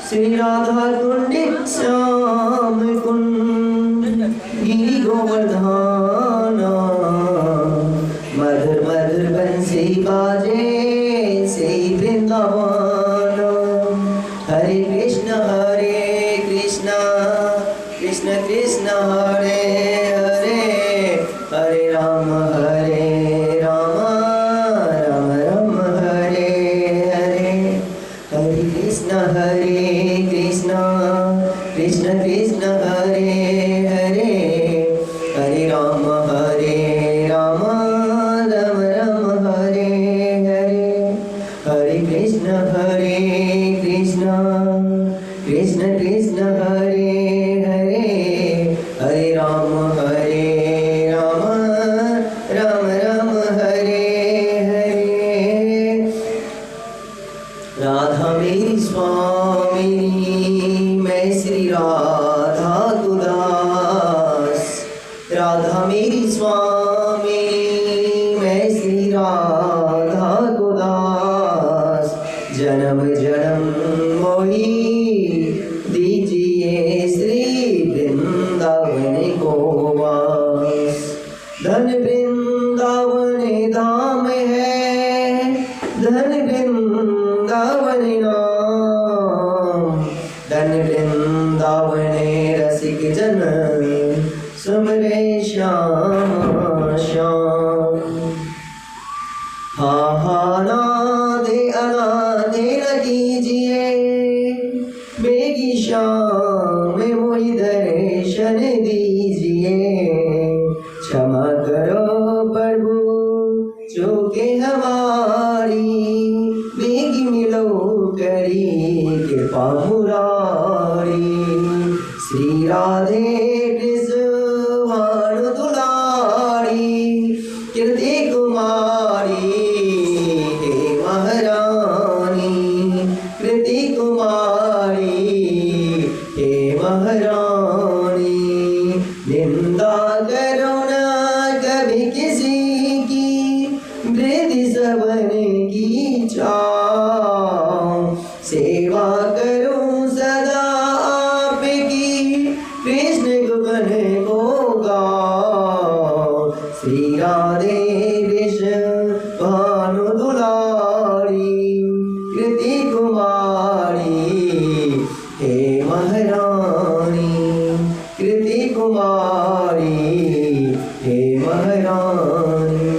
श्री राधा कुंड श्याम कुंड गिरि गोवर्धना मधुर मधुर बंसी बाजे से वृंदावन। हरे कृष्ण कृष्ण कृष्ण हरे हरे हरे राम राम राम हरे हरे। हरे कृष्ण कृष्ण कृष्ण हरे हरे हरे राम राम राम हरे हरे। हरे कृष्ण कृष्ण कृष्ण हरे हरे हरे राम राम राम हरे हरे। राधा मेरी स्वामिनी मैं श्री राधा गुदास। राधा मेरी स्वामिनी मैं श्री राधा गुदास। जन्म जन्म मोही दीजिए श्री वृंदावन को वास। धन वृंदावन धाम है धन वृंदावन नाम। धन वृंदावन रसिक जन सुमरे श्याम श्याम। हा अनादे न कीजिए बेगी श्याम मोहि दर्शन दीजिए। क्षमा करो प्रभु चूके हमारी बेगी मिलो करी कृपा मुरारी। श्री राधे कृष्ण दुलारी कीर्ति कुमारी हे महारानी। कीर्ति कुमारी हे महारानी। निंदा करो न कभी किसी की वृद्धि सबन की चाह। सेवा करूं सदा आपकी कृष्ण गुण को गाओ। श्री राधे कृष्ण भानु दुलारी कृति कुमारी हे महारानी। कृति कुमारी हे महारानी।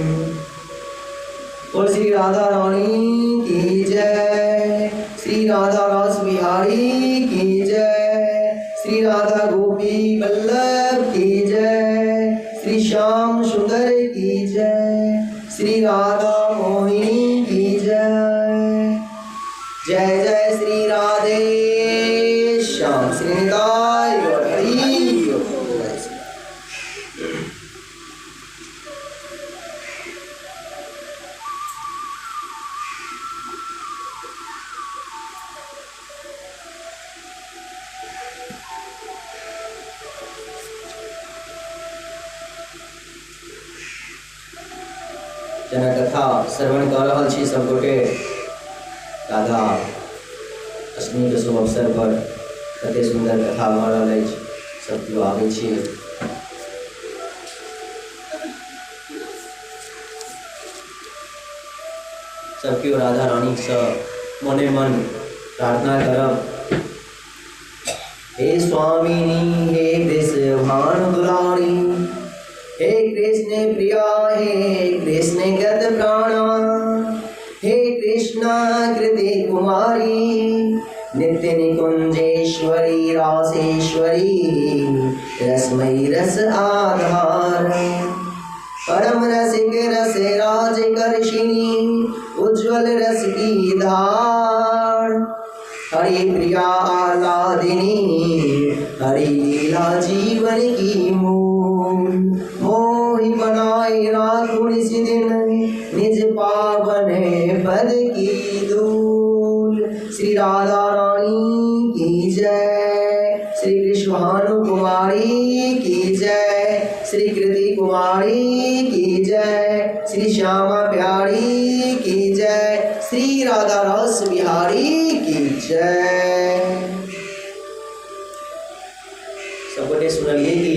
और श्री राधा रानी की जय। श्री राधा रास बिहारी की जय। श्री राधा गोपी वल्लभ की जय। श्री श्याम सुंदर की जय। श्री राधा मोहिनी की जय। जय जय श्री राधे श्याम श्री निताय गौर हरि। जना कथा श्रवण कर रहा छी सब गोटे। राधा अष्टमी के शुभ अवसर पर कते सुंदर कथा भऽ रहल अछि। सब केओ आबै छी। सब केओ राधा रानी से मने मन प्रार्थना करब। हे स्वामिनी हे वृषभानु दुलारी हे कृष्ण प्रिया हे कृष्ण गत प्राणा। हे कृष्ण कृति कुमारी नित्य निकुंजेश्वरी रासेश्वरी रसमयी रस आधार। परम रसिक रस राज कर्षिणी उज्ज्वल रस की धार। हरि प्रिया आह्लादिनी हरि लीला जीवन की मूल। मोहि बनाए राखुन सी दिन निज पावन पद की धूल। श्री राधा रानी की जय। श्री कृष्ण भानु कुमारी की जय। श्री कृति कुमारी की जय। श्री श्यामा प्यारी की जय। श्री राधा रस बिहारी की जय। जय। सबने सुनलिए कि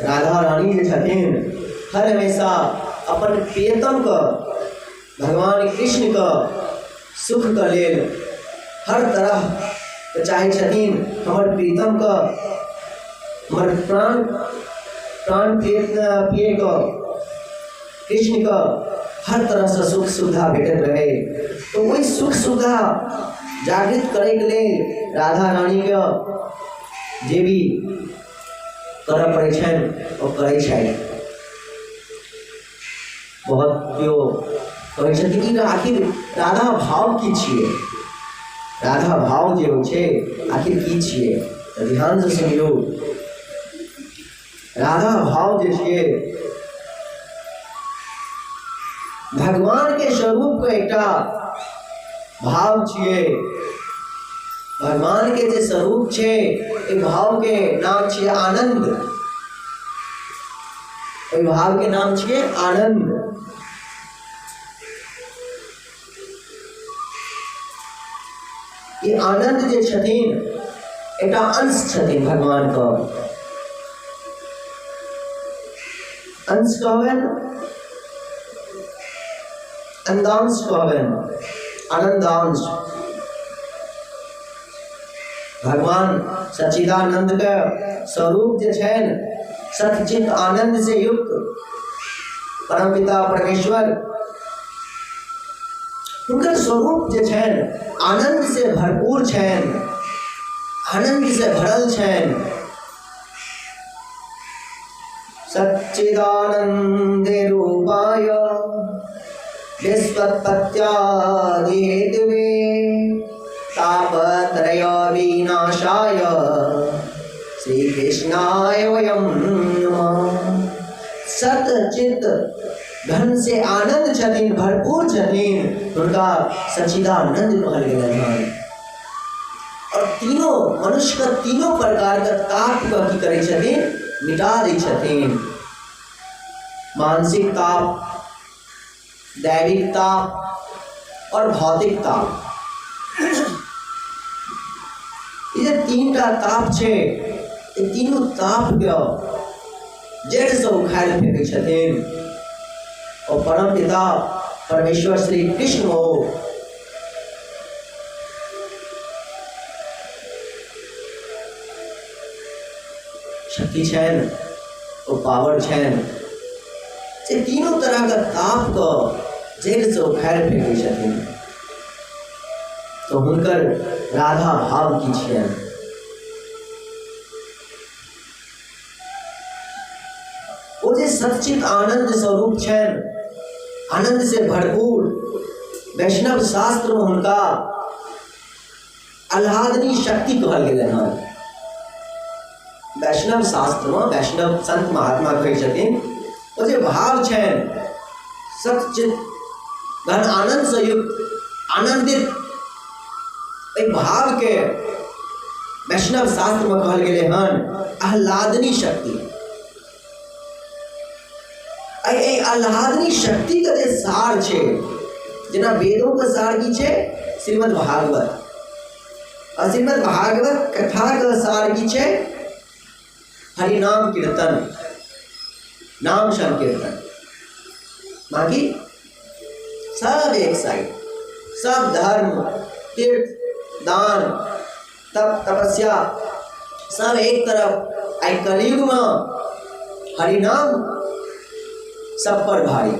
राधा रानी जे छथिन हर हमेशा अपन प्रियतम का भगवान कृष्ण का सुख का लेल हर तरह चाहे छथिन। हमर प्रीतम का हमर प्राण प्राण प्रिय का कृष्ण का हर तरह से सुख सुविधा भेटत रहे। तो वही सुख सुविधा जागृत करे के लिए राधा रानी के जे भी करऽ पड़ै छनि ओ करै छथि। बहुत केओ कहै छथिन कि आखिर राधा भाव की छियै, राधा भाव जे होइ छै आखिर की छियै, तऽ ध्यान से सुनियौ। राधा भाव जे छियै भगवान के स्वरूप के एकटा भाव छियै। भगवान के जे स्वरूप छै ए भाव के नाम छियै आनंद। ए भाव के नाम छियै आनंद। ये आनंद जे छथिन एकटा अंश छथिन भगवान का। अंश कहबनि, अंदांश कहबनि, आनंदांश। भगवान सच्चिदानंद के स्वरूप जे छनि सच्चित आनंद से युक्त परमपिता परमेश्वर, उनकर स्वरूप जे छनि आनंद से भरपूर छनि, आनंद से भरल छनि। सच्चिदानंदे रूपाय विश्वोत्पत्त्यादि हेतवे तापत्रय विनाशाय श्री कृष्णाय वयं नमः। सच्चित धन से आनंद छथिन, भरपूर छथिन, उनका सच्चिदानंद कहल गेलनि हन। और तीनों मनुष्य का तीनों प्रकार का ताप का की करै छथिन, मिटा दै छथिन। मानसिक ताप, दैविक ताप और भौतिक ताप। ये तीनटा ताप छे, ये तीनों ताप के जड़ से उखाड़ फेंकै छथिन। और परम पिता परमेश्वर श्री कृष्ण हो शक्ति छनि, ओ पावर छनि, से तीनों तरह का ताप को जड़ से उखाड़ फेंकै छथिन। तो हुनकर राधा भाव की छियनि। वो जे सच्चित आनंद स्वरूप छनि, आनंद से भरपूर। वैष्णव शास्त्र में हुनका आह्लादनी शक्ति कहल गेलै हन। वैष्णव शास्त्र में वैष्णव संत महात्मा कहै छथिन वो जे भाव छनि सच्चित घन आनंद से युक्त आनंदित, एहि भाव के वैष्णव शास्त्र में कहल गेलै हन आह्लादनी शक्ति। आह्लादनी शक्ति का जे सार छे, जेना वेदों का सार की छे श्रीमद् भागवत, और श्रीमद् भागवत कथा का सार की छे हरि नाम कीर्तन, नाम संकीर्तन। बाकी सब एक साइड, सब धर्म, तीर्थ, दान, तप, तपस्या सब एक तरफ। आई कलयुग में हरि नाम सब पर भारी।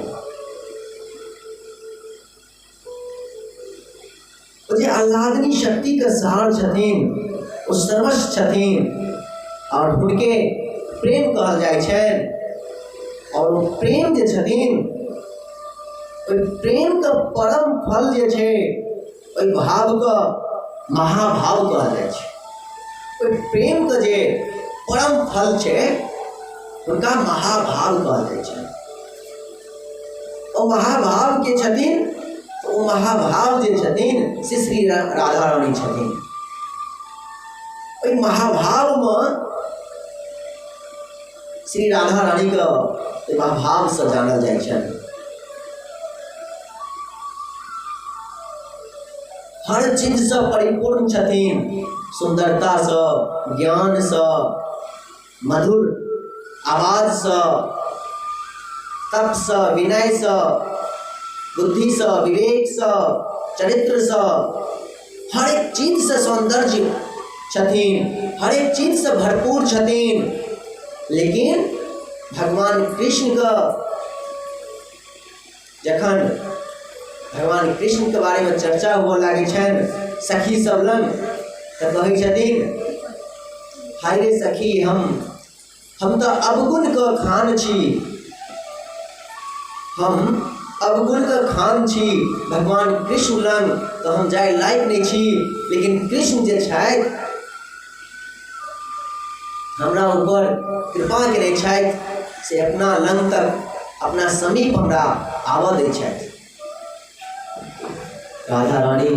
जे आह्लादनी शक्ति का सार छथिन, ओ सर्वस्व छथिन, और उनके प्रेम कहल जाय छनि। और प्रेम जे छथिन, प्रेम का परम फल जे छै, ओहि भाव का महाभाव कहल जाय छै। प्रेम का जे परम फल छै, उनका महाभाव कहल जाय छै। और महाभाव के छथिन, तो महाभाव जे छथिन से श्री राधा रानी छथिन। ओहि महाभाव में श्री राधा रानी का महाभाव से जानल जाय छनि। हर चीज से परिपूर्ण छथिन, सुंदरता से, ज्ञान से, मधुर आवाज से, तप से, विनय से, बुद्धि से, विवेक से, चरित्र से, हर एक चीज से सौंदर्य छथिन, हर एक चीज से भरपूर छथिन। लेकिन भगवान कृष्ण का जखन भगवान कृष्ण के बारे में चर्चा हुआ लगे छन सखी सब लग, तो कहे छथिन, हाय रे सखी, हम तो अवगुण का खान छी, हम अवगुण का खान छी, भगवान कृष्ण लग तो हम जाए लायक नहीं छी। लेकिन कृष्ण जे छथि हमरा ऊपर कृपा करे छथि से अपना लंग तक, अपना समीप हमरा आवा दै छथि। राधा रानी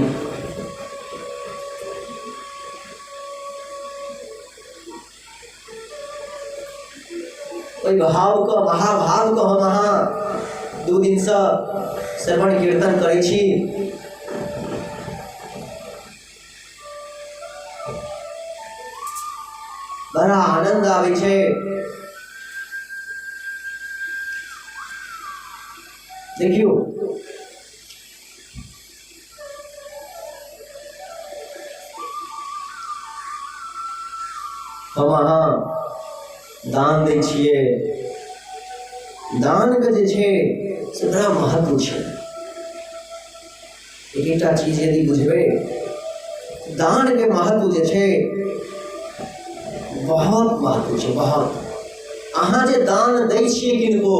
ओहि भाव का, महाभाव का हम अहाँ 2 दिन से श्रवण कीर्तन करै छी। बड़ा आनंद आवे छे। देखियो हम अहाँ दान दै छियै, दान के जे छै से बड़ा महत्व छै। एकटा चीज यदि बुझबै, दान के महत्व जे छै बहुत महत्व छै, बहुत। अहाँ जे दान दै छियै किनको,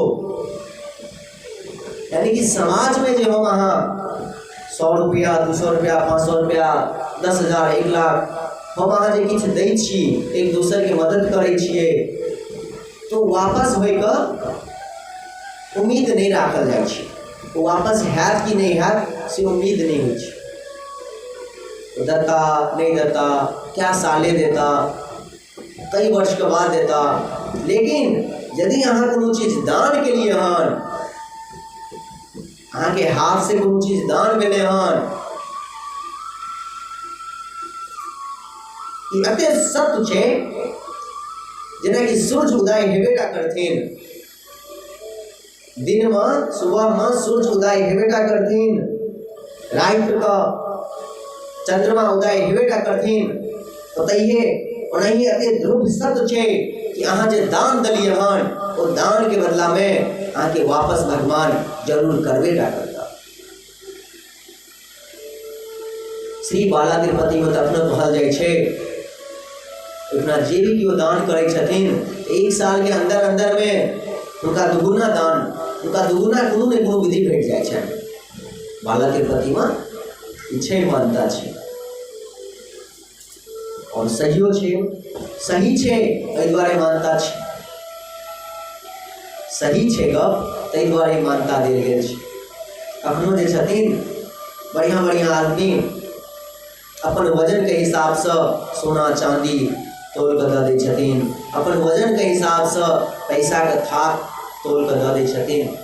यानी कि समाज में जे हम अहाँ 100 रुपया, 200 रुपया, 500 रुपया, 10,000, 1 लाख हम अहाँ जे किछु दै छी, एक दोसर के मदद करै छियै, तो वापस होइके उम्मीद नहीं राखल जाइ छै। वो वापस हैत कि नहीं हैत से उम्मीद नहीं होइ छै। देता नहीं देता, क्या साले देता, कई वर्ष के बाद देता। लेकिन यदि अहाँ कोनो चीज दान के लिए हन, अहाँ के हाथ से कोनो चीज दान भेले हन, ई अते सत्य छै जेना कि सूर्य उदय हेबेटा करथिन, दिन में सुबह में सूर्य उदय हेबेटा करथिन, रात का चंद्रमा उदय हेबेटा करथिन। तो तहिए ओनाही अते ध्रुव सत्य छै कि अहाँ जे दान दलिए हन, वो दान के बदला में अहाँ के वापस भगवान जरूर करबेटा करता। श्री बाला तिरुपति में तखनो कहल जाइ छै, अपना जे भी केओ दान करै छथिन, 1 साल के अंदर अंदर में उनका दुगुना दान, उनका दुगुना कोनो ने कोनो विधि भेट जाइ छै। बाला तिरुपति में छै, मान्यता छै और सहियो छै, सही छै, एहि दुआरे मान्यता छै, सही छै गप, ताहि दुआरे मान्यता देल गेल छै। अखनो जे छथिन बढ़िया बढ़िया आदमी अपन वजन के हिसाब से सोना चांदी तोल के दऽ दै छथिन, अपन वजन के हिसाब से पैसा के थाक तोल के दऽ दै छथिन,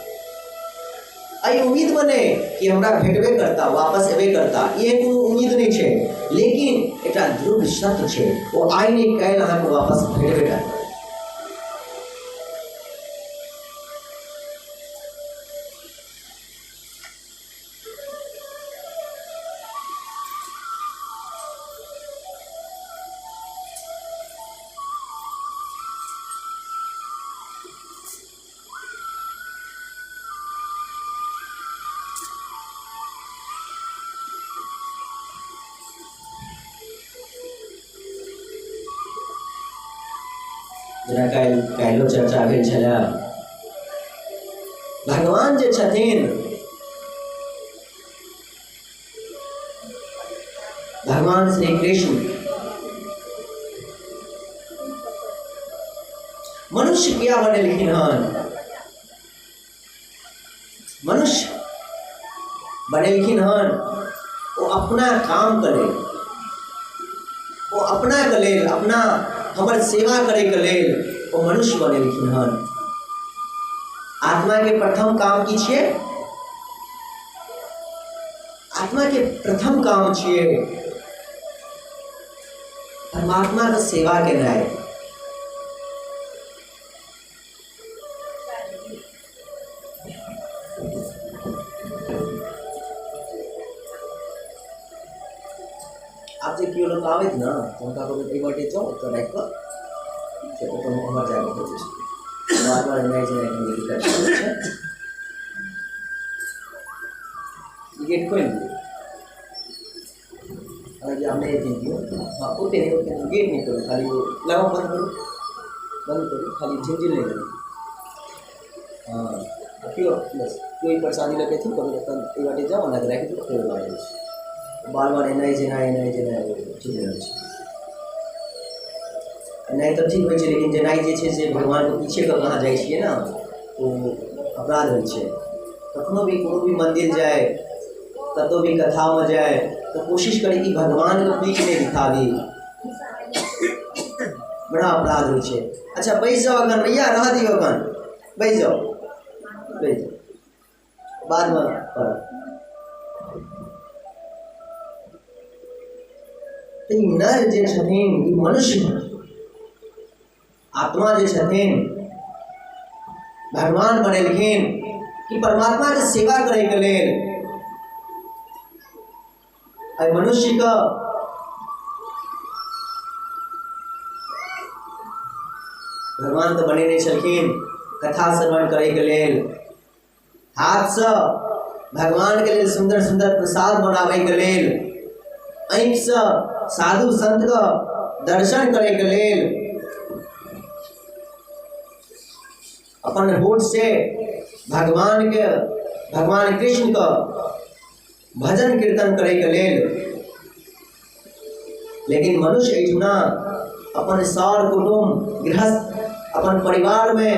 एहि उम्मीद में नहीं कि हमरा भेटबे करता, वापस एबे करता, ये कोनो उम्मीद नहीं छै। लेकिन एकटा ध्रुव सत्य छै, वो आइ नहीं काल्हि अहाँके वापस भेटबे करता। जेना काल्हिओ चर्चा भेल छलै, भगवान जे छथिन, भगवान श्री कृष्ण मनुष्य क्या बनेलखिन हन, मनुष्य बनेलखिन हन वो अपना काम करे, वो अपना के लेल, अपना हमर सेवा करे के लेल वो मनुष्य बनेलखिन हन। आत्मा के प्रथम काम की छियै? आत्मा के प्रथम काम छिए परमात्मा का सेवा केनाइ। आप जे कियो लोग आबैत ना हुनका कहबै एहि बाटे जाउ तऽ राखि कऽ से अपन उम्हर जाके खोजै छै बार बार एनाइ छै दिक्कत छै। गेट खोलि दियौ अगर आप नहीं दियो हाँ ओते नहीं गेट नहीं करो खाली वो लगा बंद करो खाली झिंझिल नहीं करो। हाँ क्यों बस कोई परेशानी लगे थी कभी एक बार जाओ ना रख दो फिर बार बार एना ठीक रहे नहीं तो ठीक हो, लेकिन जेनाइ जे छै से भगवान के पीछे कऽ कहाँ जाइ छियै ना तो अपराध होइ छै। कखनो भी कोनो भी मंदिर जाए कतौ भी कथा में जाए तो कोशिश करी कि भगवान के बीच में दिखाबी, बड़ा अपराध होइ छै। अच्छा बैस जाओ अखन भैया रह दियो अखन बैस जाओ बाद में तो नर जे छथिन ई मनुष्य आत्मा जे छथिन भगवान बनेलखिन कि परमात्मा के सेवा करे के लेल। आई मनुष्य का भगवान तो बनेने छलखिन कथा श्रवण करे के लेल, हाथ से भगवान के लेल सुंदर सुंदर प्रसाद बनावे के लेल, आँख से साधु संत का दर्शन करे के लेल, अपन होठ से भगवान कृष्ण का भजन कीर्तन करे के लेल। लेकिन मनुष्य एहिठुना अपन सर कुटुंब गृहस्थ अपन परिवार में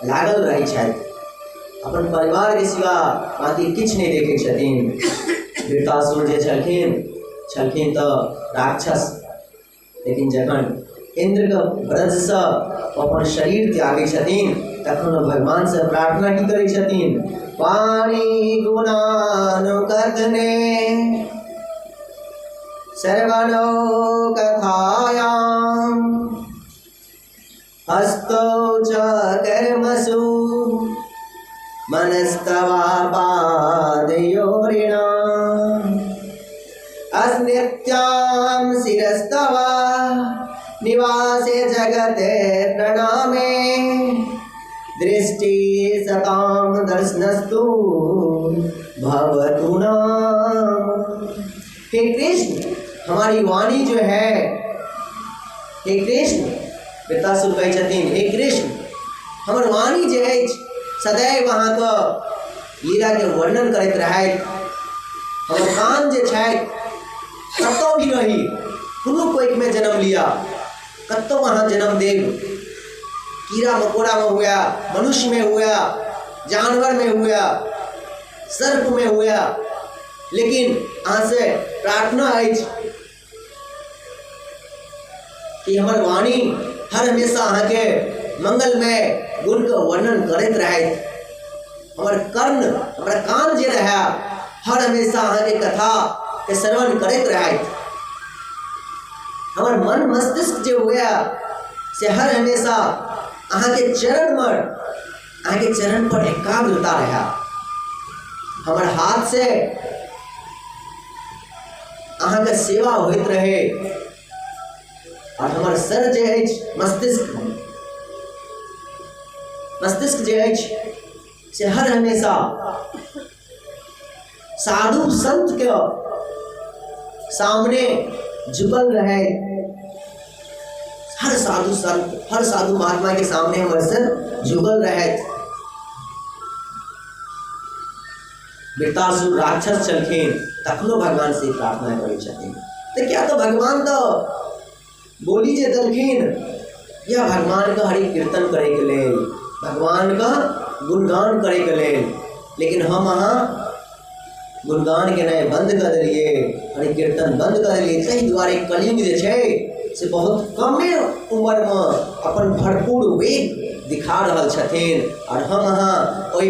लागल रहे छथि, अपन परिवार के सिवा बाकी किछ नहीं देखे छथिन। वृत्तासुर जे छलखिन तो राक्षस, लेकिन जखन इंद्र का ब्रज से अपन शरीर त्यागे छथिन तखन भगवान से प्रार्थना की करे छथिन, वाणी गुणानुकथने सर्वनो कथायां हस्तो च कर्मसु मनस्तवा पादयोरिणा अस्नित्यां शिरस्तवा निवासे जगते प्रणामे दृष्टि सतां दर्शनस्तु भवतु नाम। हे कृष्ण हमारी वाणी जो है, हे कृष्ण वृत्तासुर कहै छथिन हे कृष्ण हमर वाणी जे अछि सदैव अहाँके लीला के वर्णन करैत रहैत, हमर कान जे छथि कतौ भी रही कोनो कोइक में जन्म लिया कतौ अहाँ जन्म देव, कीड़ा मकोड़ा में हुआ, मनुष्य में हुआ, जानवर में हुआ, सर्प में हुआ, लेकिन अहाँ से प्रार्थना अछि कि हमर वाणी हर हमेशा अहाँ के मंगलमय गुण के वर्णन करैत रहैत, हमर कर्ण हमर कान जे रहे हर हमेशा अहाँ के कथा के श्रवण करैत रहैत, हमर मन मस्तिष्क जे हुआ से हर हमेशा अहाँ के चरण पर एकाग्रता रहा, हमर हाथ से अहाँ के सेवा होइत रहे, और हमर सर जे अछि मस्तिष्क जे अछि से हर हमेशा साधु संत के सामने झुकल रहे, हर साधु संत हर साधु महात्मा के सामने हमर सर झुकल रहे। वृत्तासुर राक्षस छलखिन तखनो भगवान से प्रार्थना करै छथिन, तो क्या तो भगवान तो बोली जे दलखिन या भगवान का हरि कीर्तन करे के लेल, भगवान का गुणगान करे के लेल, लेकिन हम अहाँ गुणगान के नए बंद कर दिलिए, हरि कीर्तन बंद कर दिलिए। ताहि दुआरे कलयुग जे छै से बहुत कमे उम्र में अपन भरपूर वेग दिखा रहल छथिन, और हम अहाँ ओहि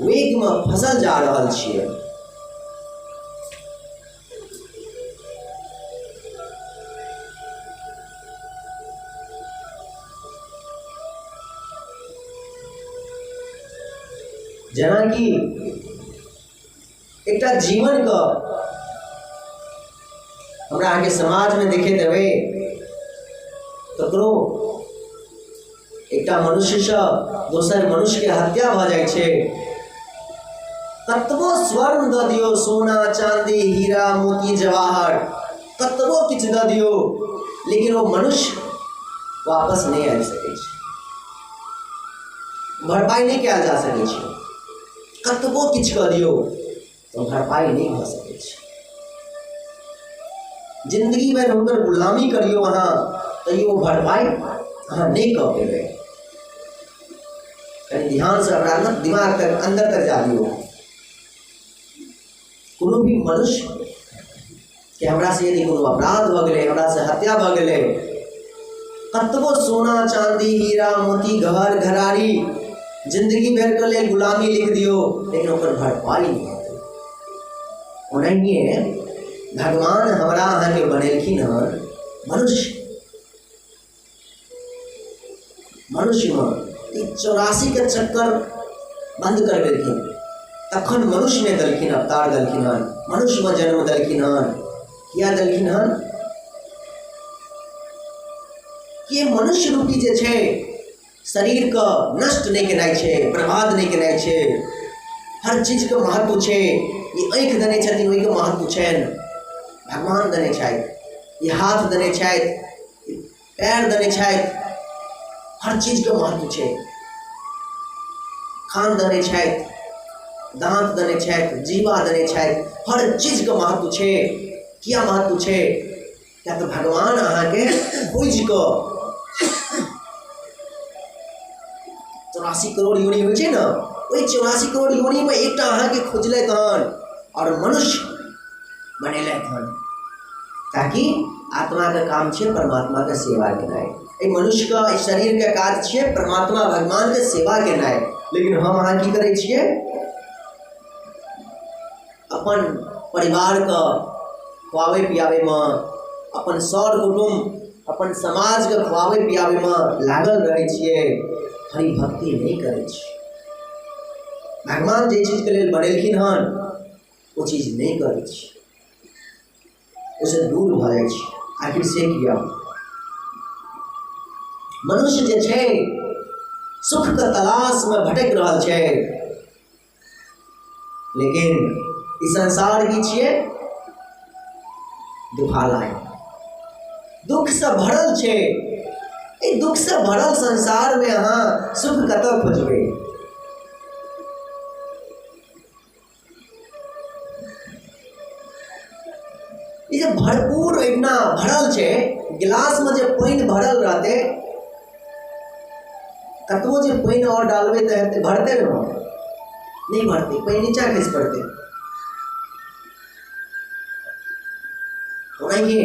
वेग में फंसल जा रहल छियै। जेना कि एकटा जीवन का हमरा आगे समाज में देखे देवे ककरो एकटा मनुष्य से दोसर मनुष्य के हत्या भ जाय छे, कतबो स्वर्ण द दियो, सोना चांदी हीरा मोती जवाहर कतबो किछ द दियो, लेकिन वो मनुष्य वापस नहीं आ सके, भरपाई नहीं किया जा सके, कतबो किछ कर दियो तो भरपाई नहीं हो सके। जिंदगी भर उनकर गुलामी करियो वहां तो ये भरपाई हाँ नहीं कर पेबे। कहीं ध्यान से अपना दिमाग तक अंदर तक जा दियो। कोनो भी मनुष्य कि हमरा से यदि कोनो अपराध भ गेले, हमरा से हत्या भ गेले, कतबो सोना चांदी हीरा मोती घर घरारी जिंदगी भर के लिए गुलामी लिख दियो, लेकिन ओकर भरपाई नहीं होते। ओनाहिए भगवान हमरा अहाँ के बनेलखिन हन मनुष्य में 84 के चक्कर बंद कर देलखिन, तखन मनुष्य में दलखिन अवतार दलखिन हन, मनुष्य में जन्म दलखिन हन। किया दलखिन हन कि मनुष्य रूपी जे छे शरीर का नष्ट नहीं केनाइ छे, बर्बाद नहीं केनाइ छे, हर चीज के महत्व छे। ये आँख देने छथिन ओहि के महत्व छेन, भगवान देने छथि, ये हाथ देने छथि, पैर देने छथि, हर चीज के महत्व छे। कान देने छथि, दांत देने छथि, जीवा देने छथि, हर चीज के महत्व छे। किया महत्व छे? क्या तो भगवान अहाँ के खोज को 84 करोड़ योनि होइ छे ना, ओहि 84 करोड़ योनि में एकटा अहाँ के खोजले हन और मनुष्य बनेले हन, ताकि आत्मा का काम छे परमात्मा के सेवा केनाइ। ए मनुष्य का इस शरीर के काज छे परमात्मा भगवान के सेवा केनाइ, लेकिन हम अहाँ की करे छिए? अपन परिवार का खुआवे पियावे में, अपन सर कुटुंब अपन समाज के खुआवे पियावे में लागल रहे छिए, हरि भक्ति नहीं करे छिए। भगवान जे चीज के लिए बनेलखिन हन वो चीज नहीं करे छिए, उसे दूर भ जाय छिए। आखिर से किया मनुष्य जे छे सुख के तलाश में भटक रहल छे, लेकिन इस संसार की छिए दुखालय, दुख से भरल छे। ए दुख से भरल संसार में अहाँ सुख कतऽ खोजबे? ये जे भरपूर इतना भरल छे, गिलास में जे पानी भरल रहते, कतबो जे पानी और डालबे तो भरते नहीं भरते, पानी नीचा खिस पड़ते। ओनाहिए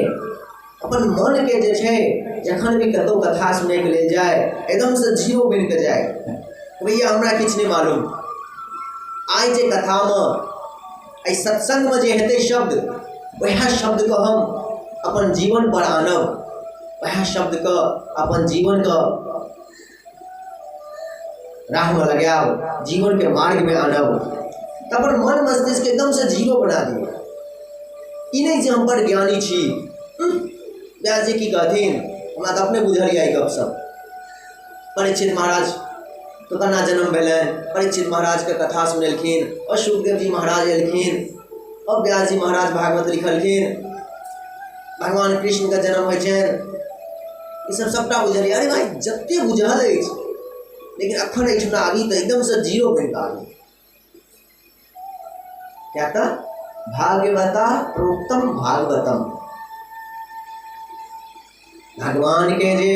अपन मन के जे छे जखन भी कतौ कथा सुने के ले जाए एकदम से जीरो बन के जाए, भैया हमरा किछ नहीं मालूम। आई जे कथा में आई सत्संग में जे हेते शब्द, वह शब्द को हम अपन जीवन पर आनब, वह शब्द को अपन जीवन का राह में लगाओ, जीवन के मार्ग में आनब, तब मन मस्तिष्क एकदम से जीरो बना दिए। ई नहीं जे हम पर ज्ञानी छी, व्यास जी की कहथिन, हमरा तो अपने बुझलिए गप सब। परीक्षित महाराज तो कना जन्म भेलन, परीक्षित महाराज के कथा सुनेलखिन, और सुखदेव जी महाराज एलखिन, और व्यास जी महाराज भागवत लिखलखिन, भगवान कृष्ण का जन्म होइ छनि, ई सब सबटा बुझलिए। अरे भाई जत्ते बुझल अछि, लेकिन अखन एहिठुना आबी तो एकदम से जीरो बन आबी। क्या था? भागवता प्रोक्तम भागवतम, भगवान के जे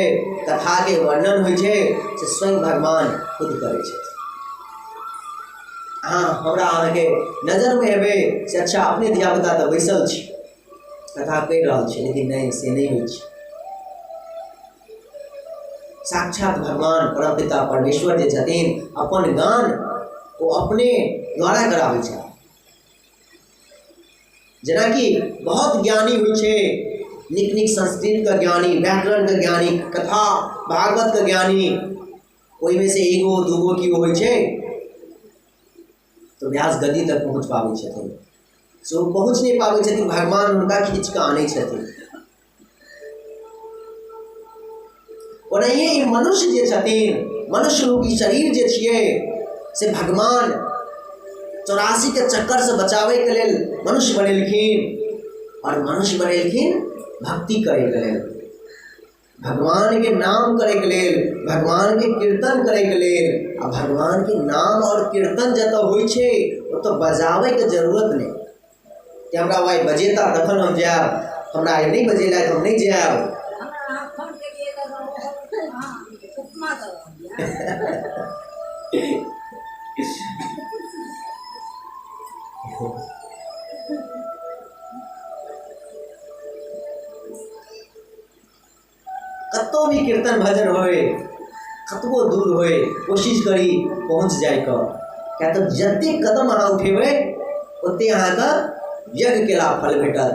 कथा के वर्णन होइ छे से स्वयं भगवान खुद करे छे। हाँ हमरा अहाँ के नजर में हेबे से अच्छा अपने धियापुता तो बैसल छी कथा कहि रहल छे, लेकिन नहीं से नहीं होइ छे। साक्षात भगवान परमपिता परमेश्वर जे छथिन अपन गान वो अपने द्वारा कराबै छे। जेना कि बहुत ज्ञानी होइ छे, निक निक संस्कृत का ज्ञानी, व्याकरण का ज्ञानी, कथा भागवत का ज्ञानी, ओहि में से एगो दूगो की होइ छे तो व्यास गद्दी तक पहुँच पाबै छथिन, से ओ पहुँच नहीं पाबै छथिन, भगवान हुनका खींच कऽ आनै छथिन। ओनाहिए ई मनुष्य जे छथिन, मनुष्य रूपी शरीर जे छियै से भगवान 84 के चक्कर से बचावे के लेल मनुष्य बनेलखिन, और मनुष्य बनेलखिन भक्ति करे के लेल, भगवान के नाम करे के लेल, भगवान के कीर्तन करे के लेल। आ भगवान के नाम और कीर्तन जतऽ होइ छै ओतऽ बजाबै के जरूरत नहीं कि हमरा भाई बजेता तखन हम जायब, हमरा आइ नहीं बजेला तो हम नहीं जायब। कतौ भी कीर्तन भजन होए, कतबो दूर होए, कोशिश करी पहुँच जाए क, क्या तो जते कदम अहाँ उठेबै ओते अहाँके यज्ञ केला फल भेटत,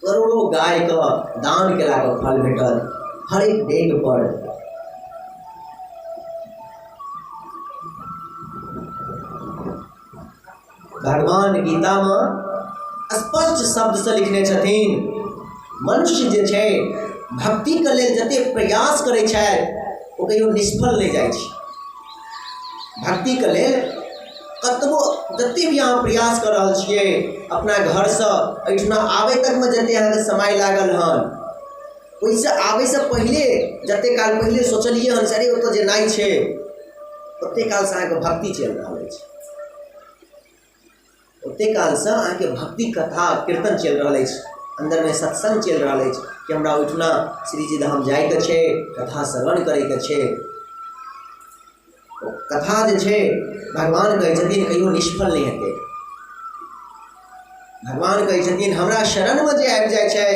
करोड़ों गाय का दान केला का फल भेटत हर एक डेग पर। भगवान गीता में स्पष्ट शब्द से लिखने छथिन, मनुष्य जे छै भक्ति के लेल जते प्रयास करै छै ओ कहियो निष्फल नहीं जाइ छै। भक्ति के लेल कतबो जते भी अहाँ प्रयास कर रहल छियै, अपना घर से एहिठुना आबै तक में जते अहाँके समय लागल हन, ओहिसे आबै से पहिले जते काल पहिले सोचलिए हन सरे ओतऽ जेनाइ छै, ओते काल से अहाँके भक्ति चल रहल अछि, ओते काल से अहाँके भक्ति कथा कीर्तन चल रहल अछि, अंदर में सत्संग चल रहल अछि कि हमरा ओहिठुना श्रीजी धाम जाय के छै, कथा श्रवण करे के छै। कथा जे छै भगवान कहै छथिन कहियो निष्फल नहीं हेतै। भगवान कहै छथिन हमरा शरण में जे आबि जाइ छै,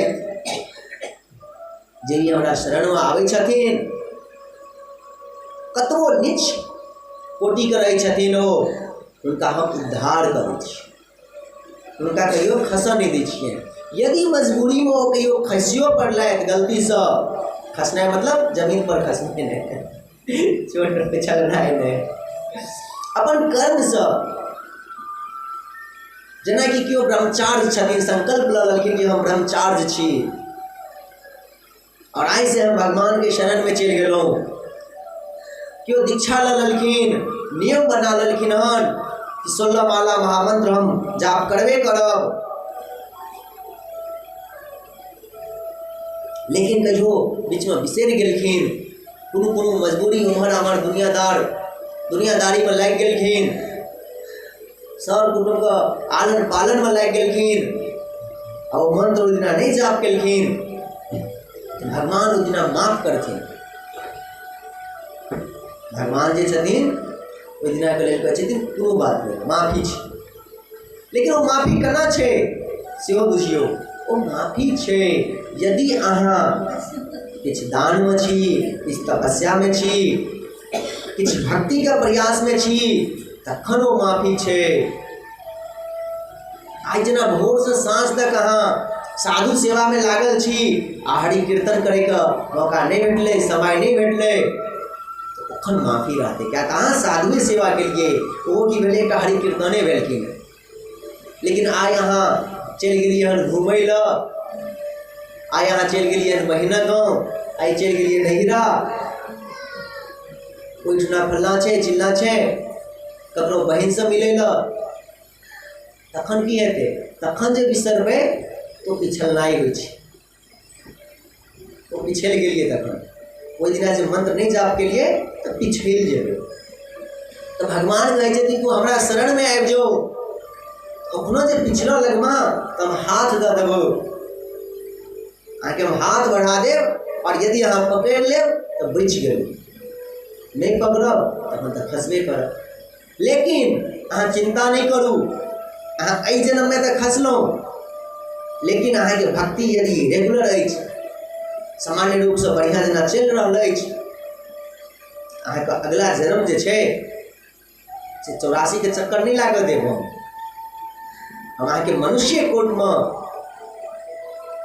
जे भी हमरा शरण में आबै छथिन, कतबो नीच कोटि के रहै छथिन ओ, हुनका हम उद्धार करै छी, हुनका कहियो खसऽ नहीं दै छियै। यदि मजबूरी में वो कहियो खसियो पड़लथि गलती से, खसनाइ मतलब जमीन पर खसनाइ नहीं, चोट पे चलनाइ नहीं, अपन कर्म से, जेना कि केओ ब्रह्मचार्य छथिन, संकल्प लऽ लेलखिन कि हम ब्रह्मचार्य छी और आइ से हम भगवान के शरण में चलि गेलहुँ, केओ दीक्षा लऽ लेलखिन, नियम बना लेलखिन हन कि 16 माला महामंत्र हम जाप करबे करब, लेकिन कहियो बीच में बिसरि गेलखिन, कोनो मजबूरी उम्हर आम्हर दुनियादारी में लागि गेलखिन, सर कुटुम्ब के आलन पालन में लागि गेलखिन और मंत्र ओहि दिना नहीं जाप केलखिन, तो भगवान ओहि दिना माफ करथिन। भगवान जे छथिन ओहि दिना के लेल कहै छथिन कोनो बात नहीं, माफी छै। लेकिन वो माफी केना छै सेहो बुझियौ, ओ माफी छै यदि अहाँ किछ दान में छी, किछ तपस्या में छी, किछ भक्ति के प्रयास में छी, तखन ओ माफी छै। आइ जेना भोर से साँझ तक अहाँ साधु सेवा में लागल छी आ हरि कीर्तन करे के मौका नहीं भेटले, समय नहीं भेटले, तो ओखन माफी रहतै, क्या अहाँ साधुए सेवा केलिए, ओहो की भेलै एकटा हरि कीर्तने भेलखिन। लेकिन आइ अहाँ चलि गेलिए हन घूमय लए, आइ अहाँ चलि गेलिए हन महीना गाँव, आइ चलि गेलिए नहिरा, ओहिठुना फल्लाँ छै चिल्लाँ छै, ककरो बहिन से मिलै लए, तखन की हेतै, तखन जे बिसरबै तो पिछलनाइ होइ छै, तो पिछलि गेलिए, तखन ओहि दिना जे मंत्र नहीं जाप केलिए तो पिछलि जेबै। तो भगवान कहै छथिन तू हमरा शरण में आबि जो, कखनो जे पिछलो लगमा तो हम हाथ दऽ देबो, अहाँके हम हाथ बढ़ा देब और यदि अहाँ पकड़ि लेब तो बचि गेलहुँ, नहीं पकड़ब तखन तऽ खसबे करब। लेकिन अहाँ चिंता नहीं करू, अहाँ एहि जन्म में तऽ खसलहुँ, लेकिन अहाँके भक्ति यदि रेगुलर अछि, सामान्य रूप से बढ़िया जेना चलि रहल अछि, अहाँके अगला जन्म जे छै से 84 के चक्कर नहीं लागऽ देब, हम अहाँके मनुष्य कोट में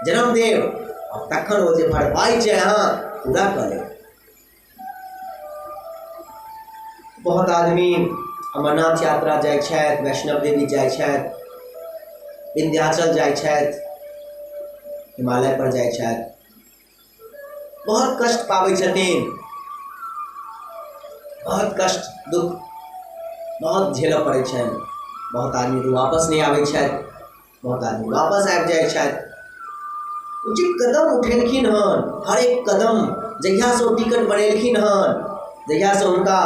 जन्म देव और तखन ओ जे भरपाई छै अहाँ पूरा कर लेब। बहुत आदमी अमरनाथ यात्रा जाइ छथि, वैष्णव देवी जाइ छथि, विंध्याचल जाइ छथि, हिमालय पर जाइ छथि, बहुत कष्ट पाबै छथिन, बहुत कष्ट दुख बहुत झेलऽ पड़ै छनि। बहुत आदमी तो वापस नहीं आबै छथि, बहुत आदमी वापस आबि जाइ छथि। जे कदम उठेलखिन हन, हर एक कदम जहिया से टिकट बनेलखिन हन, जहिया से हुनका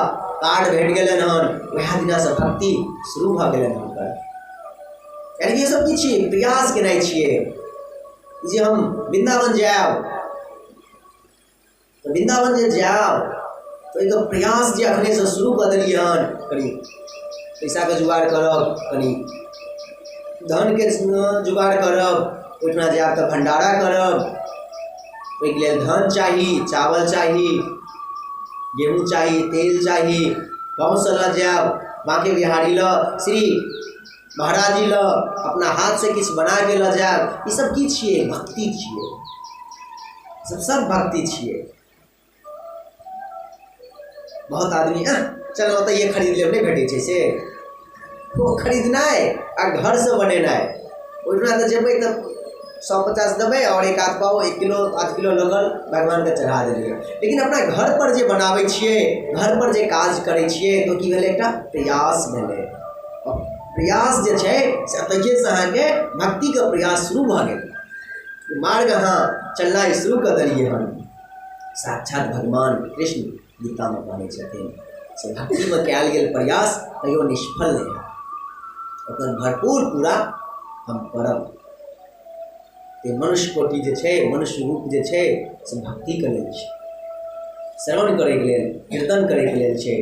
कार्ड भेट गेलन हन, वएह दिना से भक्ति शुरू भऽ गेलन हुनकर। यानी ये सब की छियै, प्रयास केनाइ छियै जे हम वृंदावन जायब, तो वृंदावन जे जायब तो एक प्रयास जे अखने से शुरू कऽ देलियै हन, कनी पैसा के जुगाड़ करब, कनी धन के जुगाड़ करब, ओहिठुना जायब तऽ भंडारा करब, ओहिके लेल धन चाही, चावल चाही, गेहूँ चाही, तेल चाही, गाँव से लऽ जायब, बाँके बिहारी लऽ, श्री महाराज जी लऽ अपना हाथ से किछु बना के लऽ जायब। ई सब की छियै? भक्ति छियै, सब भक्ति छियै। बहुत आदमी चलो तो ये खरीद लेब, नहीं भेटै छै से, वो खरीदनाइ आ घर से बनेनाइ, ओहिठुना तऽ जेबै तऽ 150 देबै और एक आध पाव 1 किलो आध किलो लगल, भगवान के चढ़ा देलियै। लेकिन अपना घर पर जे बनाबै छियै, घर पर जे काज करै छियै, तो की भेलै? एकटा प्रयास भेलै। प्रयास जे छै से तहिए से अहाँके भक्ति के प्रयास शुरू भऽ गेल, मार्ग अहाँ चलनाइ शुरू कऽ देलियै हन। साक्षात भगवान कृष्ण गीता में कहै छथिन से भक्ति में कयल गेल प्रयास कहियो निष्फल नहीं है, ओकर भरपूर पूरा हम करब। ते मनुष्य कोटि जे छै, मनुष्य रूप जे छै से भक्ति के लेल छै, श्रवण करे के लेल, कीर्तन करे के लेल छै।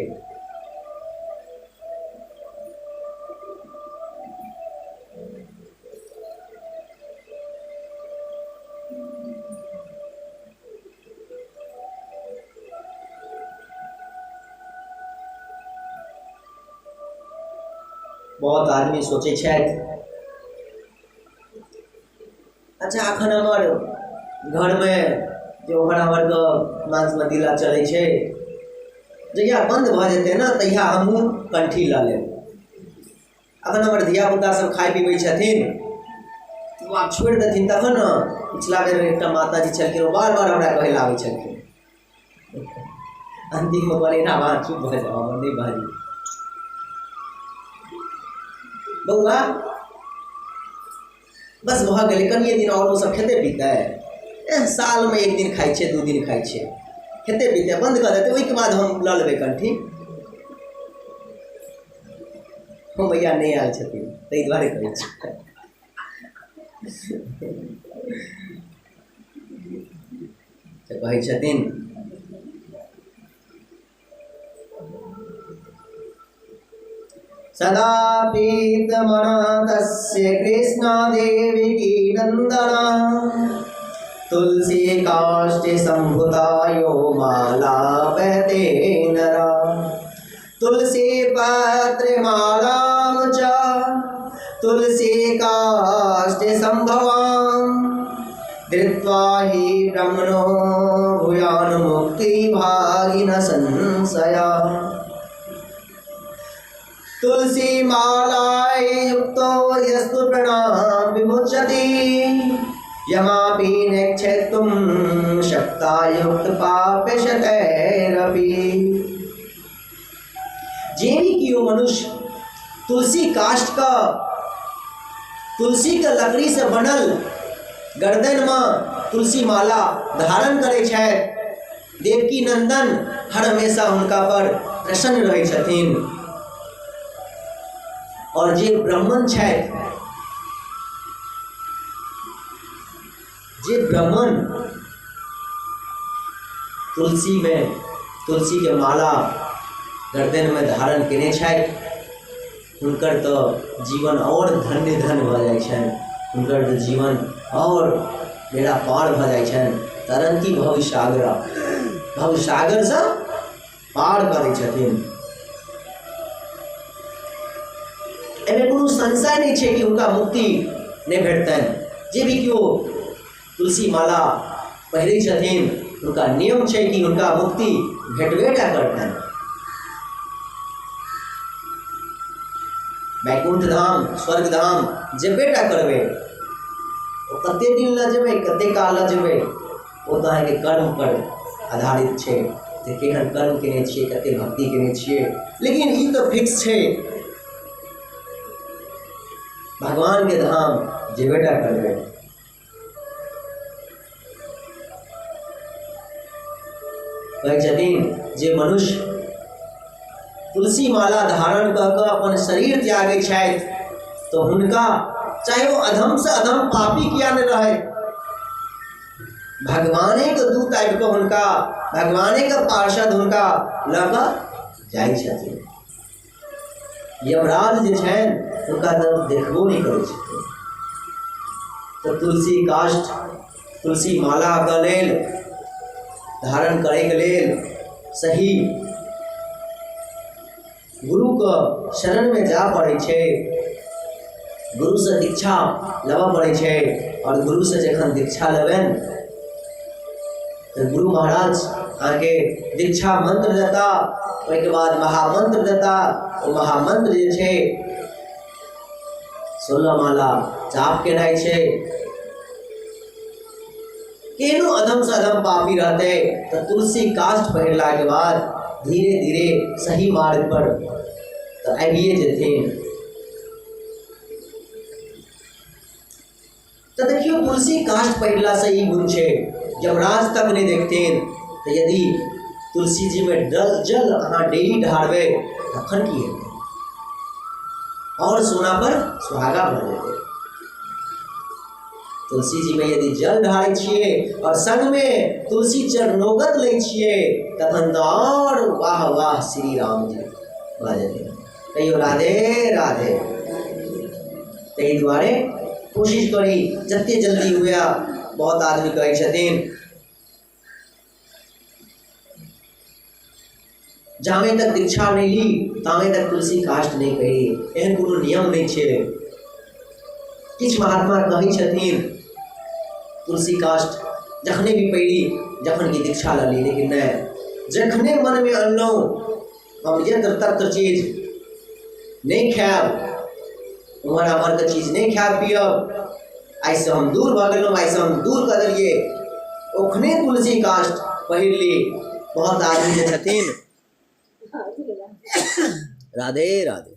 बहुत आदमी सोचे छथि, अच्छा अखन हमर घर में जो ओहर हवर के मांस मदिरा चलै छै, जहिया बंद भऽ जेतै ने तहिया हमहूँ कंठी लऽ लेब। अखन हमर धिया पुता सब खाइ पीबै छथिन, तो आब छोड़ि देथिन तखन ने। पिछला बेर एकटा माता जी छलखिन, ओ बार बार हमरा कहै आबै छलखिन, अंतिम में कहलियै ना वहाँ चुप भऽ जाओ, हमर नहीं बाजी बउआ, बस भऽ गेलै, कनिए दिन और वो सब खेते पीते, साल में 1 दिन खाइ छै, 2 दिन खाइ छै, खेते पीते बंद कर देते, ओहिके बाद हम लऽ लेबै कंठी। हम भैया नहीं आयल छथिन ताहि दुआरे कहै छी। तऽ कहै छथिन सदा पीतमना तस्य कृष्णा देवकी नंदना, तुलसी काष्ठे संभुता यो माला बहते नरा, तुलसी पत्र मालां च तुलसी काष्ठे संभवां, धृत्वा हि ब्रह्मणो भूयान् मुक्ति भागिन संशया। तुलसी मालाय युक्तो यस्तु प्रणाम विमुच्यते, यमापि नेक्षेतुं शक्ता युक्त पापशतैरपि। जे भी कियो मनुष्य तुलसी काष्ठ का, तुलसी के लकड़ी से बनल गर्दन में तुलसी माला धारण करे छथि, देवकी नंदन हर हमेशा हुनका पर प्रसन्न रहै छथिन। और जे ब्राह्मण छथि, जे ब्राह्मण तुलसी में तुलसी के माला गर्दन में धारण केने छथि, हुनकर तो जीवन और धन्य धन भऽ जाइ छनि, हुनकर तो जीवन और बेड़ा पार भऽ जाइ छनि। तरंती भव सागर से पार करै छथिन। एहिमे कोनो संशय नहीं छै कि हुनका मुक्ति नहीं भेटतनि। जे भी केओ तुलसी माला पहिरै छथिन, हुनका नियम छै कि हुनका मुक्ति भेटबे टा करतनि। वैकुंठ धाम स्वर्ग धाम जेबेटा करबे ओ कते दिन ला जेबे कते काल ला जेबे ओ तो अहाँके कर्म पर आधारित छै जे केहन कर्म केने छियै कते भक्ति केने छियै लेकिन ई तो फिक्स छै भगवान के धाम जेबेटा करबे। कहै छथिन जे मनुष्य तुलसी माला धारण कऽ कऽ अपन शरीर त्यागै छथि तो हुनका चाहे वो अधम से अधम पापी किया न रहे भगवाने के दूत आबि कऽ हुनका भगवाने के पार्षद हुनका लऽ कऽ जाइ छथिन। यमराज जे छनि हुनका तरफ देखबो नहीं करै छथिन। तो तुलसी काष्ठ तुलसी माला के लेल धारण करे के लेल सही गुरु के शरण में जा पड़े छे गुरु से दीक्षा लेवा पड़े छे और गुरु से जखन दीक्षा लेबन तो गुरु महाराज आगे दीक्षा मंत्र देता ओके बाद महामंत्र देता वो महामंत्र जे छे 16 माला जाप के रहै छे केनो अधम से अधम पापी रहते तो तुलसी काष्ठ पहिरला के बाद धीरे धीरे सही मार्ग पर तो आबिए जेथिन। तो देखियो तुलसी काष्ठ पहिरला से ही गुण छे यमराज तक नहीं देखतेन तो यदि तुलसी जी में जल अहाँ डेली ढारबे तखन की हेतै और सोना पर सुहागा भर जेतै। तुलसी जी में यदि जल ढारै छिए और संग में तुलसी चरणोगत लै छिए तखन तो और वाह वाह श्री राम जी बाजते कहियो राधे राधे। तहि दुआरे कोशिश करी जते जल्दी हुआ। बहुत आदमी कहै छथिन जामे तक दीक्षा नहीं ली तामे तक तुलसी काष्ठ नहीं कही एहन कोनो नियम नहीं छे। किछ महात्मा कहै छथिन तुलसी काष्ठ जखने भी पड़ी जखन की दीक्षा ली लेकिन नहीं जखने मन में अनलो हम यंत्र तंत्र चीज नहीं खायब उमर अमर के चीज नहीं खायब पियब ऐसे हम दूर भ गेलहुँ ऐसे हम दूर कर दिए ओखने तुलसी काष्ठ पहिर ली। बहुत आदमी जे छथिन राधे राधे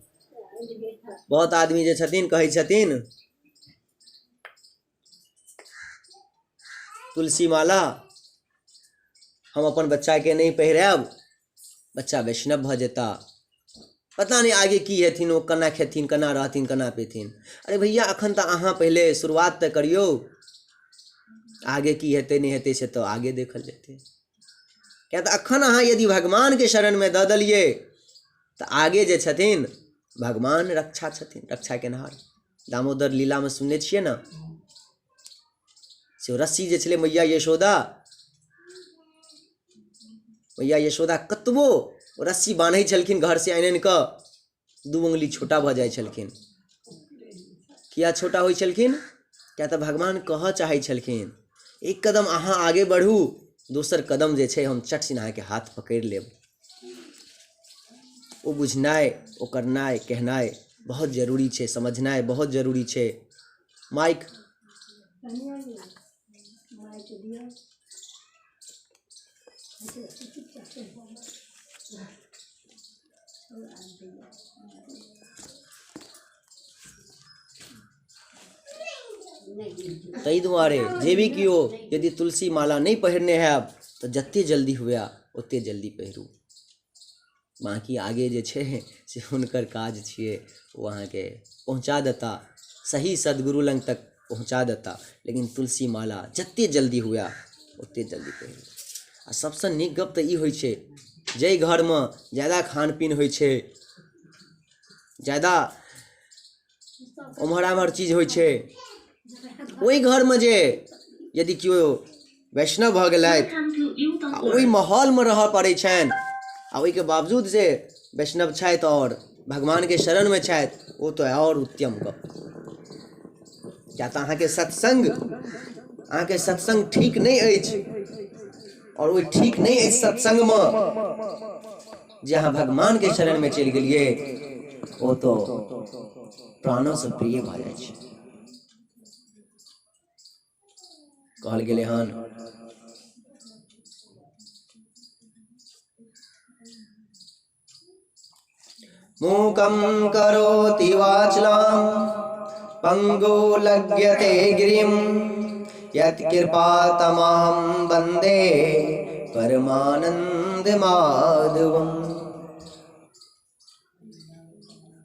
बहुत आदमी जे छथिन कहै छथिन तुलसी माला हम अपन बच्चा के नहीं पहिराब बच्चा वैष्णव भ जेता पता नहीं आगे की हेथिन वो कना खेथिन कना रहथिन कना पेथिन। अरे भैया अखन तो अहाँ पहले शुरुआत तो करियो आगे की हेते नहीं हेते से तो आगे देखल जेते क्या तो अखन अहाँ यदि भगवान के शरण में दऽ दलिए तो आगे जे छथिन भगवान रक्षा छथिन रक्षा केनहार। दामोदर लीला में सुनने छिए ना से रस्सी जे छलै मैया यशोदा कतबो रस्सी बान्है छलखिन घर से आनि कऽ 2 उंगली छोटा भ जाइ छलखिन। किया छोटा होइ छलखिन क्या तो भगवान कह चाहै छलखिन एक कदम अहाँ आगे बढ़ू दोसर कदम जे छै हम चट सिन अहाँके हाथ पकड़ि लेब। ओ बुझनाइ ओ करनाइ कहनाइ बहुत जरूरी छै समझनाइ बहुत जरूरी छै। माइक तै दुआरे जे भी कियो यदि तुलसी माला नहीं पहिरने हैब तो जत्ते जल्दी हुआ ओते जल्दी पहिरू। बाकी आगे जे छे से हुनकर काज छिए वो अहाँके पहुँचा देता सही सदगुरु लंग तक पहुँचा देता लेकिन तुलसी माला जत्ते जल्दी हुआ ओते जल्दी पहिरू। आ सबसे नीक गप तो ई होइ छे जै घर में ज़्यादा खान पीन होइ छे ज़्यादा उम्हर आम्हर चीज होइ छे ओई घर में जे यदि कियो वैष्णव भ गेलथि ओई माहौल में रह पड़ै छनि आ ओई के बावजूद जे वैष्णव छथि और भगवान के शरण में छथि वो तो और उत्तम गप। क्या तो अहाँके सत्संग ठीक नहीं अछि और वो ठीक नहीं अछि सत्संग में जे अहाँ भगवान के शरण में चलि गेलिए ओ तो प्राणों से प्रिय भ जाइ छै। कहल गेलै हन मूकं करोति वाचालं पंगुं लङ्घयते गिरिं यत्कृपातमहं वन्दे परमानंद माधवम्।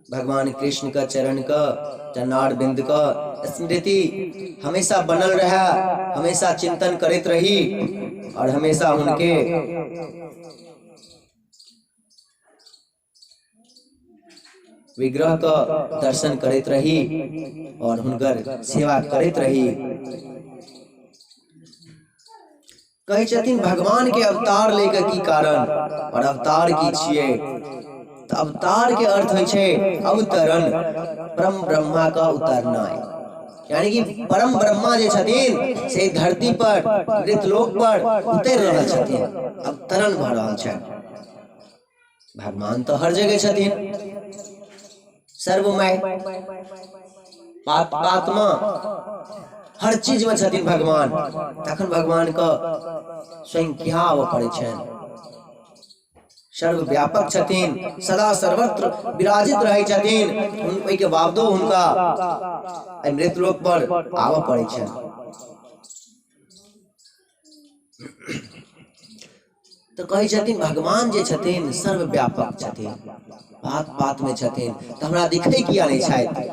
भगवान कृष्ण का चरण का चरणार बिंद का स्मृति हमेशा बनल रहा, हमेशा चिंतन करते रही और हमेशा उनके विग्रह का दर्शन करते रही और हुनकर सेवा करते रही। कहै छथिन भगवान के अवतार लेकर की कारण और अवतार की छिए तो अवतार के अर्थ होइ छै अवतरण, परम ब्रह्मा का उतरना, यानी कि परम ब्रह्मा जे छथिन से धरती पर मृतलोक पर उतर रहल छथिन, अवतरण भ रहल छै। भगवान तो हर जगह छथिन, सर्वमय पात्मा हर चीज में छथिन भगवान। तखन भगवान का स्वयं क्या आबऽ पड़ै छनि, सर्वव्यापक छथिन, सदा सर्वत्र विराजित रहै छथिन, ओहि के बावजूद हुनका मृतलोक पर आबऽ पड़ै छनि। तो कहै छथिन भगवान जे छथिन सर्वव्यापक छथिन, बात बात में छथिन, तो हमरा दिखै किया नहीं छथि,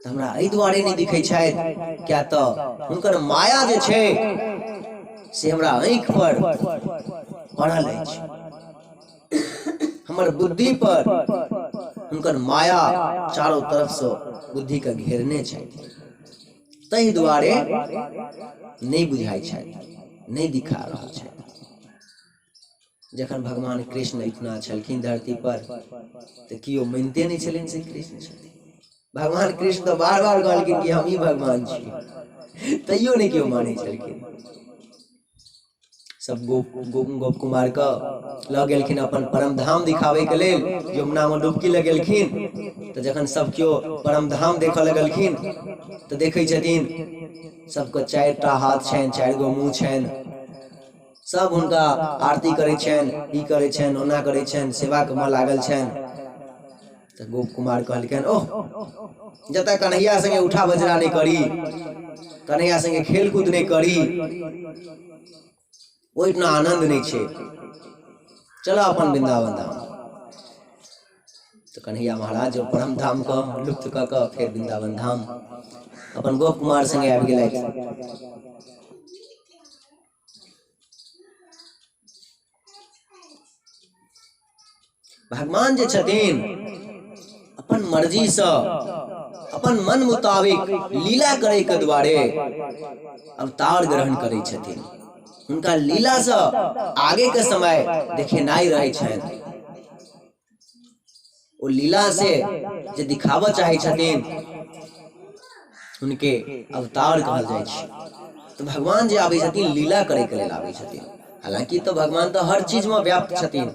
तो हमरा एहि दुआरे नहीं दिखै छथि क्या तो हुनकर माया जे छै से हमरा आँखि पर पड़ल अछि, हमर बुद्धि पर हुनकर माया चारों तरफ से बुद्धि के घेरने छै, ताहि दुआरे नहीं बुझाई छै, नहीं दिखा रहल छै। जखन भगवान कृष्ण इतना छलखिन धरती पर तो कियो मानते नहीं छलनि से कृष्ण छथिन। भगवान कृष्ण तो बार बार कहलखिन कि हम ही भगवान छी, तैयो नहीं कियो मानै छलखिन। सब गोप कुमार का लऽ गेलखिन अपन परम धाम दिखावे के लेल, यमुना में डुबकी लगेलखिन। तो जखन सब कियो परम धाम देखऽ लगलखिन तो देखै छथिन सबके 4टा हाथ छनि, 4 गो मुँह छनि, सब हुनका आरती करै छनि, ई करै छनि, ओना करै छनि, सेवा में लागल छनि। तो गोप कुमार कहलखिन ओह जतऽ कन्हैया संगे उठा बजरा नहीं करी, कन्हैया संगे खेल कूद नहीं करी, ओहिठना आनंद नहीं छे, चलो अपन वृंदावन धाम। तो कन्हैया महाराज परम धाम का लुप्त क के फिर वृंदावन धाम अपन गोप कुमार संगे आबि गेलथि। भगवान जे छथिन अपन मर्जी से अपन मन मुताबिक लीला करे के द्वारे अवतार ग्रहण करे छथिन। उनका लीला से आगे के समय देखेनाइ रहे छनि, ओ लीला से जे दिखावा चाहे छथिन उनके अवतार कहल जाइ छै। तो भगवान जे आबै छथिन लीला करे के लेल आबै छथिन, हालांकि तो भगवान तो हर चीज में व्याप्त छथिन,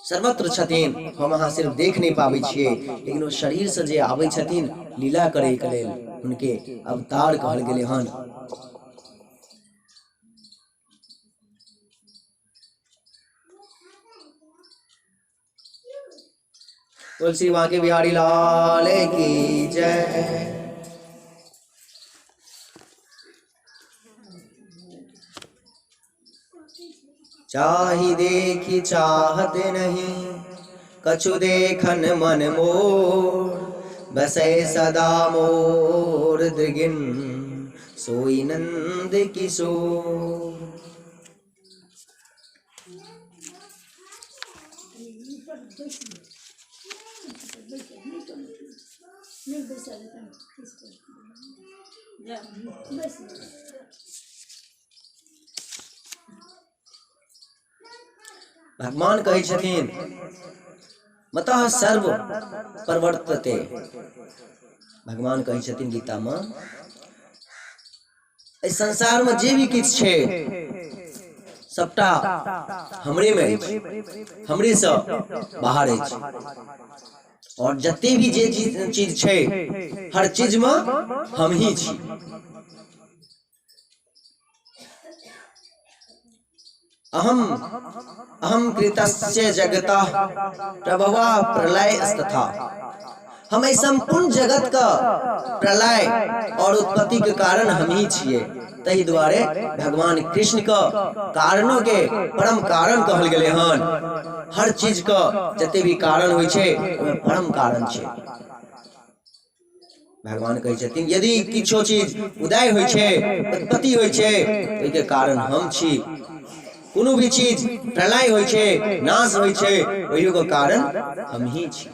सर्वत्र छथिन, हम अहाँ सिर्फ देख नहीं पाबै छियै, लेकिन वो शरीर से जे आबै छथिन लीला करे के लेल उनके अवतार कहल गेलै हन। बोल श्री बांके बिहारी लाल की जय। चाहि देखी चाहत नहीं, कछु देखन मन मोर, बसै सदा मोर दृगिन सोई नंद किशोर। भगवान कहै छथिन मतः सर्व प्रवर्तते, भगवान कहै छथिन गीता में संसार में जे भी किछ छै सबटा हमरे में हमरे से बाहर है। और जते भी जे चीज छै हर चीज में हम ही छी। अहम अहम कृतस्य जगता प्रभवा प्रलयस्तथा। हम इस संपूर्ण जगत का प्रलय और उत्पत्ति के कारण हम ही छिए। तही द्वारे भगवान कृष्ण का कारणों के परम कारण कहल गेले हन। हर चीज का जते भी कारण होय छे परम कारण छे। भगवान कहै छथिन यदि किछो चीज उदय होय छे उत्पत्ति होय छे ओइ के कारण हम छी। कोनो भी चीज प्रलय होय छे नाश होय छे ओहि के कारण हम ही छी।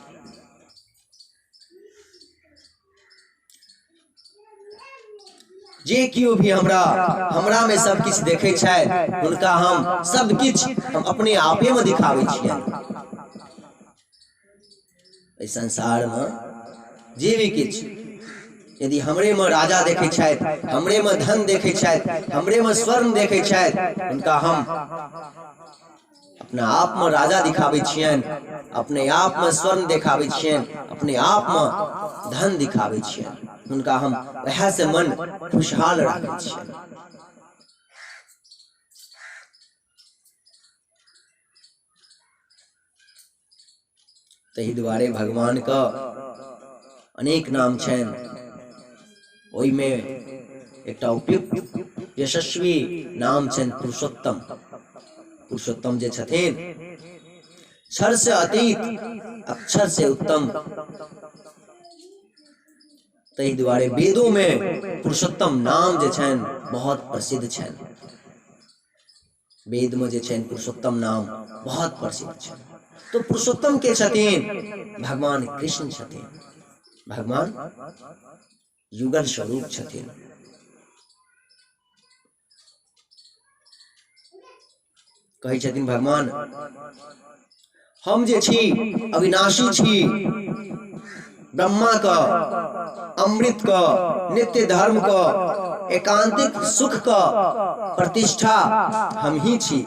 जे कियो भी हमरा में सब किछ देखे छै उनका हम सब किछ हम अपने आपे में दिखावे छियै। इस संसार में जे भी किछ यदि हमरे में राजा देखे छथि, हमरे में धन देखे छथि, हमरे में स्वर्ण देखे छथि, उनका हम अपना आप में राजा दिखावे छियन, अपने आप में स्वर्ण दिखावे छियन, अपने आप में धन दिखावे छियन। उनका हम वह से मन खुशहाल रखे छियन। तही द्वारे भगवान का अनेक नाम छन। ओहि में एकटा उपयुक्त यशस्वी नाम छन पुरुषोत्तम। पुरुषोत्तम जे छथिन क्षर से अतीत अक्षर से उत्तम। तही द्वारे वेदों में पुरुषोत्तम नाम जे छन बहुत प्रसिद्ध छन। वेद में जे छन पुरुषोत्तम नाम बहुत प्रसिद्ध छन। तो पुरुषोत्तम के छथिन भगवान कृष्ण छथिन। भगवान युगल स्वरूप छथिन। कहै छथिन भगवान हम जे छी अविनाशी छी। ब्रह्मा का अमृत का नित्य धर्म का एकांतिक सुख का प्रतिष्ठा हम ही छी।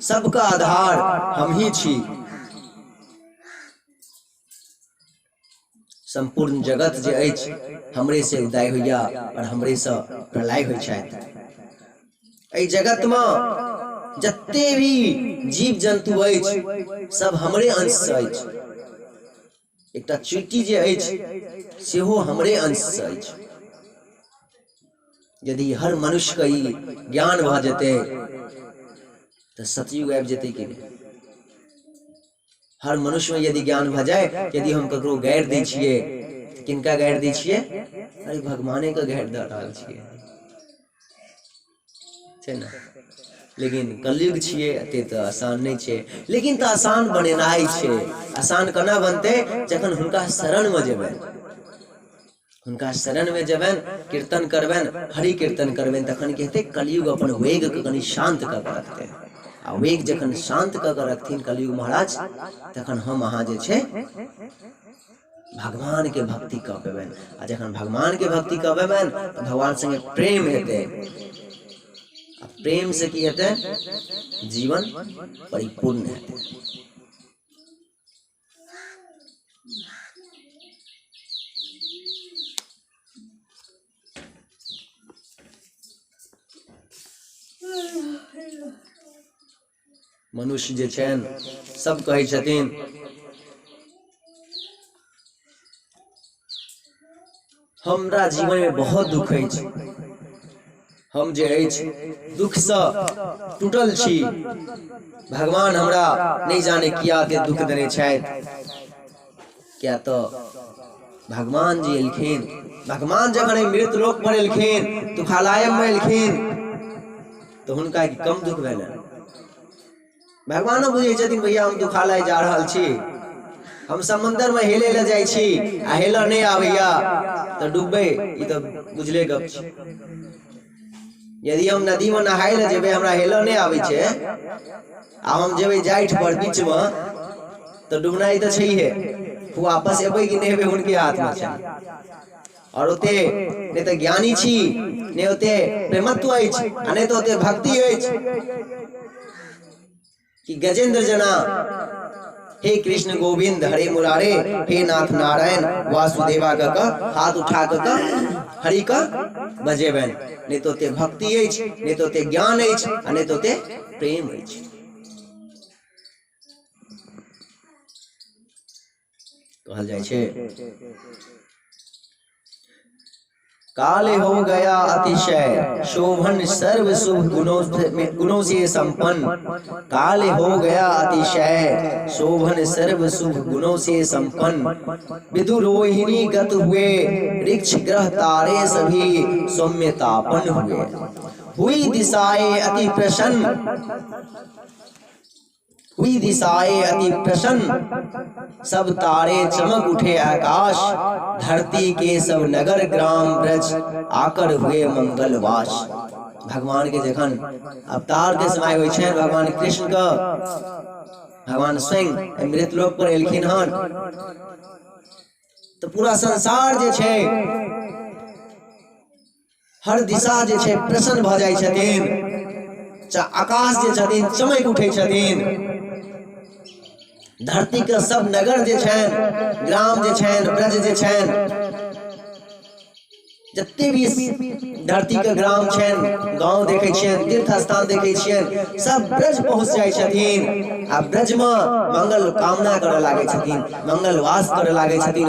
सबका आधार हम ही छी। संपूर्ण जगत जे अछि हमरे से उदय होइया और हमरे से प्रलय होइ छथि। एहि जगत में जते भी जीव जंतु अछि सब हमरे अंश से अछि। एकटा चींटी जे अछि सेहो हमरे अंश से अछि। यदि हर मनुष्य के ई ज्ञान भ जेते तो सतयुग आबि जेते कि नहीं। हर मनुष्य में यदि ज्ञान भ जाए, यदि हम ककरो गारि दै छियै तो किनका गारि दै छियै? अरे भगवाने के गारि द रहल छियै, छै ना। लेकिन कलयुग छियै एते तो आसान नहीं छै। लेकिन तो आसान बनेनाइ छै। आसान केना बनते? जखन हुनका शरण में जेबनि, हुनका शरण में जेबनि, कीर्तन करबनि, हरि कीर्तन करबनि, तखन की हेतै? कलयुग अपन वेग के कनि शांत क के रखतै। आ वेग जखन शांत क के रखथिन कलयुग महाराज, तखन हम अहाँ जे छै भगवान के भक्ति क पेबनि। आ जखन भगवान के भक्ति क पेबनि तो भगवान संगे प्रेम हेतै। प्रेम से की हेतै? जीवन परिपूर्ण हेतै। मनुष्य जे छन सब कहै छथिन हमरा जीवन में बहुत दुख अछि। हम जे अछि दुख से टूटल छी। भगवान हमरा नहीं जाने किया के दुख देने छथि। क्या तो भगवान जी एलखिन, भगवान जखन मृत लोक पर एलखिन, दुखालय में एलखिन तो हुनका कम दुख भेलनि। भगवानो बुझे छथिन भैया हम दुखालय जा रहल छी, हम समुद्र में हेले ले जाय छी आ हेल नहीं आबैया तो डूबे, ई तो बुझले गप छै। यदि हम नदी में नहाय ले जेबे, हमरा हेल नहीं आबै छै आ हम जेबे जाइठ पर बीच में तो डूबनाइ तो छैहे। वापस एबै कि नहीं एबै हुनके हाथ में छै। और ओते नहीं तो ज्ञानी छी, नहीं ओते प्रेमत्व अछि, आ नहीं तो ओते भक्ति अछि। कि गजेंद्र जना हे कृष्ण गोविंद हरे मुरारे, हे नाथ नारायण वासुदेवा का हाथ उठा का हरि का बजेबन। नहीं तो ते भक्ति अछि, नहीं तो ते ज्ञान अछि, नहीं तो ते प्रेम अछि। कहल जाइ छै काले हो गया अतिशय शोभन सर्व शुभ गुणों से संपन्न। काले हो गया अतिशय शोभन सर्व शुभ गुणों से संपन्न। विदुरोहिणी गत हुए वृक्ष ग्रह तारे सभी सौम्यतापन हुई दिशाएं अति प्रसन्न। हुई दिशाएं अति प्रसन्न, सब तारे चमक उठे आकाश। धरती के सब नगर ग्राम ब्रज आकर हुए मंगलवास। भगवान के जखन अवतार के समय होइ छै, भगवान कृष्ण का भगवान स्वयं मृत लोक पर एलखिन हन, तो पूरा संसार जे छै हर दिशा जे छै प्रसन्न भ जाइ छथिन। आकाश जे छथिन चमक उठे छथिन। धरती के सब नगर जे छन, ग्राम जे छन, ब्रज जे छन, जते भी धरती के ग्राम छन, गांव देखे छियन, तीर्थ स्थान देखे छियन, सब ब्रज पहुंच जाय छथिन। आ ब्रज में मंगल कामना करे लागे छथिन, मंगल वास करे लागे छथिन।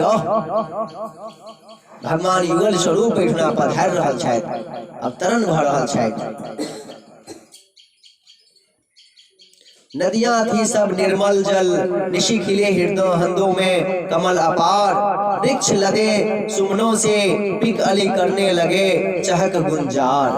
भगवान युगल स्वरूप एठना पधारि रहल छथि, अवतरण भ रहल छथि। नदियां थी सब निर्मल जल, निशि खिले हृदय हंदों में कमल अपार। वृक्ष लदे सुमनों से पिक अली करने लगे चहक गुंजार।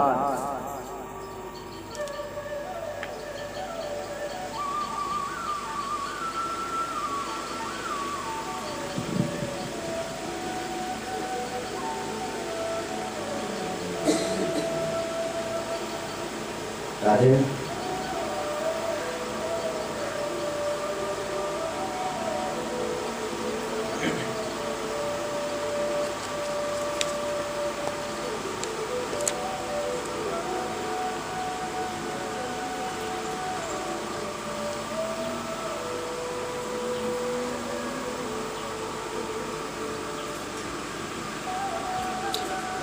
राधे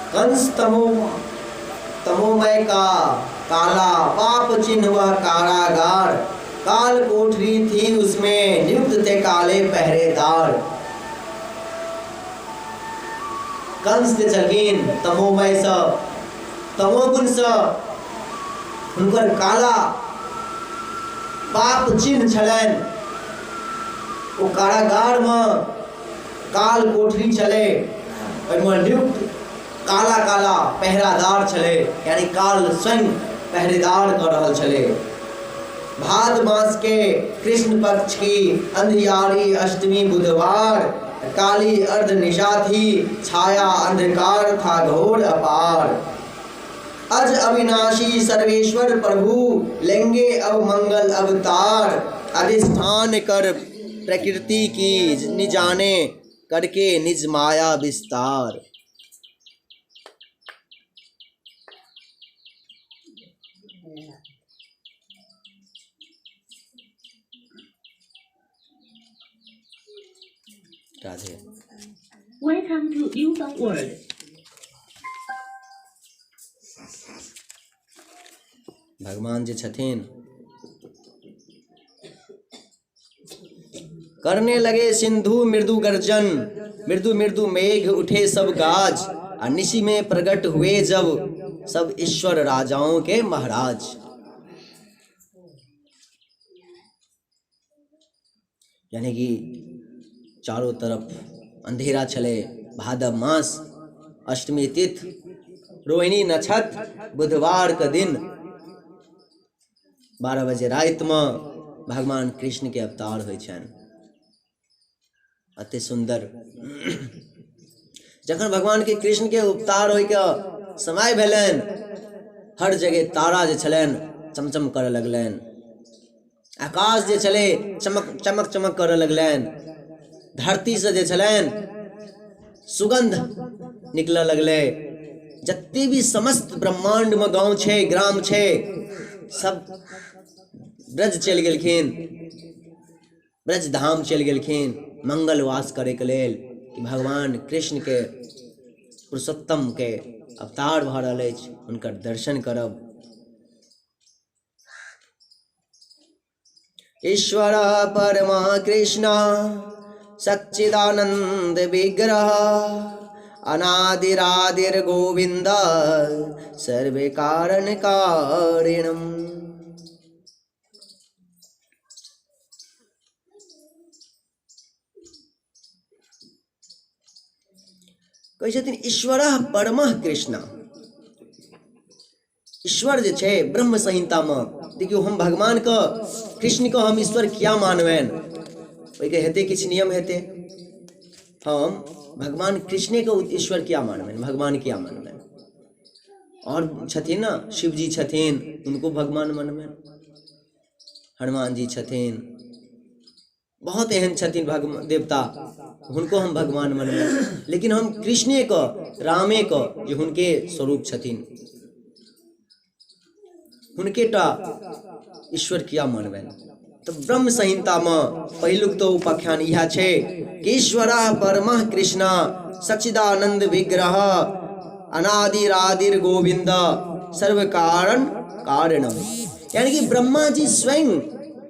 कंस तमोमय का काला पाप चिन्ह वह कारागार। काल कोठरी थी उसमें नियुक्त थे काले पहरेदार। कंस के छलखिन तमोमय स, तमोगुण स हुनकर काला पाप चिन्ह छलनि। ओ कारागार में काल कोठरी चले, ओहिमे नियुक्त काला काला पहरादार छले, यानी काल स्वयं पहरेदार कर रहल छले। भाद मास के कृष्ण पक्ष की अंधियारी अष्टमी बुधवार। काली अर्ध निशा थी, छाया अंधकार था घोर अपार। अज अविनाशी सर्वेश्वर प्रभु लेंगे अब मंगल अवतार। अधिष्ठान कर प्रकृति की निजाने करके निज माया विस्तार। Radhe Welcome to Yuzong World. भगवान जी छथिन करने लगे सिंधु मृदु गर्जन। मृदु मृदु मेघ उठे सब गाज। और निशि में प्रकट हुए जब सब ईश्वर राजाओं के महाराज। यानी कि चारों तरफ अंधेरा चले। भादव मास, अष्टमी तिथि, रोहिणी नक्षत्र, बुधवार का दिन 12 बजे रात में भगवान कृष्ण के अवतार होइ छनि। अति सुंदर। जखन भगवान के कृष्ण के अवतार होइ के समय भेलनि, हर जगह तारा जे छलनि चमचम करऽ लगलनि। आकाश जे छले चमक चमक चमक करऽ लगलनि। धरती से जे छलनि सुगंध निकलऽ लगले। जते भी समस्त ब्रह्मांड में गांव छे, ग्राम छे, सब ब्रज चलि गेलखिन, ब्रज धाम चलि गेलखिन मंगलवास करैके लेल कि भगवान कृष्ण के पुरुषोत्तम के अवतार भऽ रहल अछि, हुनकर दर्शन करब। ईश्वर परमा कृष्ण सच्चिदानंद विग्रह अनादिरादिर गोविंद सर्वे कारण कारिणम। कहै छथिन ईश्वर परमः कृष्ण, ईश्वर जे छै ब्रह्म संहिता में देखियो हम भगवान के कृष्ण को हम ईश्वर किया मानबेन, ओहिके हेतै किछु नियम हेतै। हम भगवान कृष्ण को ईश्वर किया मानबेन, भगवान किया मानबेन। और छथिन ना शिव जी छथिन, उनको भगवान मानबेन, हनुमान जी छथिन, बहुत एहन छथिन भगवान देवता, हुनको हम भगवान मानबेन। लेकिन हम कृष्णे को रामे को जे हुनके स्वरूप छथिन, हुनके टा ईश्वर किया मानबेन। तो ब्रह्म संहिता में पहिलुक तो उपाख्यान यह छै कि ईश्वर परमः कृष्ण सच्चिदानंद विग्रह अनादिरादिर गोविंद सर्व कारण कारणम। यानी कि ब्रह्मा जी स्वयं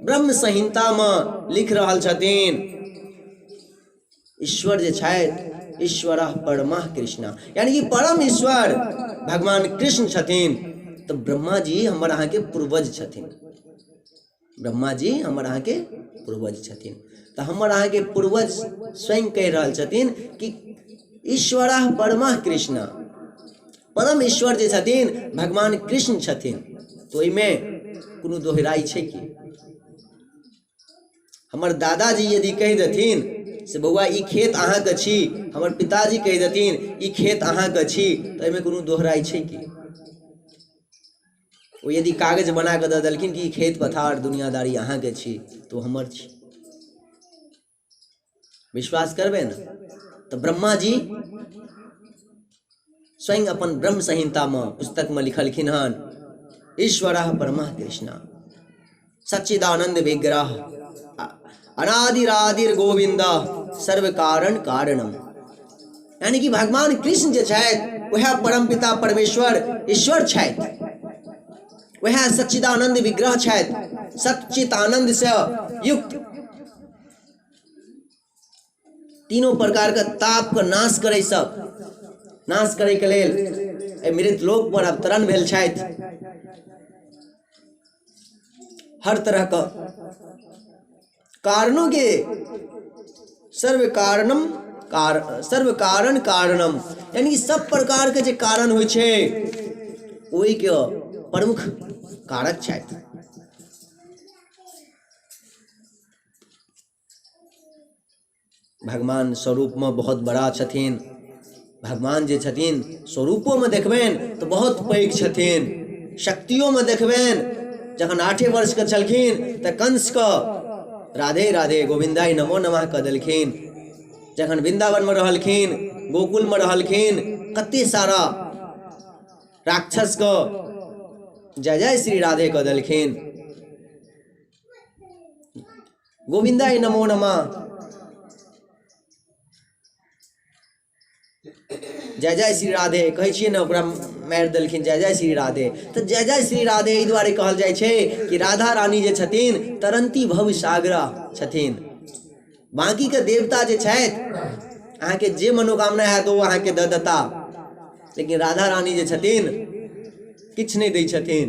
ब्रह्म संहिता में लिख रहल छथिन ईश्वर जे छथि ईश्वर परमः कृष्ण, यानी कि परम ईश्वर भगवान कृष्ण छथिन। तो ब्रह्मा जी हमर अहाँ के पूर्वज छथिन, ब्रह्मा जी हमर अहाँ के पूर्वज छथिन। तो हमर अहाँ के पूर्वज स्वयं कह रहल छथिन कि ईश्वर परमः कृष्ण, परम ईश्वर जे छथिन भगवान कृष्ण छथिन। तो ओहिमे कोनो दोहराई छै कि? हमर दादाजी यदि कहि देथिन से बौआ ई खेत अहाँ के छी, हमर पिताजी कहि देथिन ई खेत अहाँ के छी, तो एहिमे कोनो दोहराई छै कि? वो यदि कागज बना के दऽ देलखिन कि खेत पथार दुनियादारी अहाँ के छी, तो हमर छी, विश्वास करबे न। तो ब्रह्मा जी स्वयं अपन ब्रह्म संहिता में पुस्तक में लिखलखिन हन ईश्वर परमः कृष्ण सच्चिदानंद विग्रह अनादिरादिर गोविंद सर्व कारण कारणम। यानी कि भगवान कृष्ण जे छथि वह परम पिता परमेश्वर ईश्वर छथि, वह सच्चिदानंद विग्रह छथि, सच्चित आनंद से युक्त, तीनों प्रकार के ताप के नाश करे, सब नाश करे के लेल मृत लोक पर अवतरण भेल छथि। हर तरह का कारणों के सर्व कारण कारणम, यानी सब प्रकार के जे कारण होइ छै ओहि के प्रमुख कारक छथि। भगवान स्वरूप में बहुत बड़ा छथिन, भगवान जे छथिन स्वरूपों में देखबेन तो बहुत पैघ छथिन, शक्तियों में देखबेन जखन 8 वर्ष के छलखिन तऽ कंस को राधे राधे गोविंदाय नमो नमः कह देलखिन। जखन वृंदावन में रहलखिन, गोकुल में रहलखिन, कते सारा राक्षस को जय जय श्री राधे कह देलखिन, गोविंदाय नमो नमः, जय जय श्री राधे कहै छियै ने, ओकरा मारि देलखिन जय जय श्री राधे। तो जय जय श्री राधे एहि दुआरे कहल जाइ छै कि राधा रानी जे छथिन तरंती भव सागरा छथिन। बाकी के देवता जे छथि अहाँ के जे मनोकामना हैत ओ अहाँ के दऽ देता, लेकिन राधा रानी जे छथिन किछु नहि दै छथिन।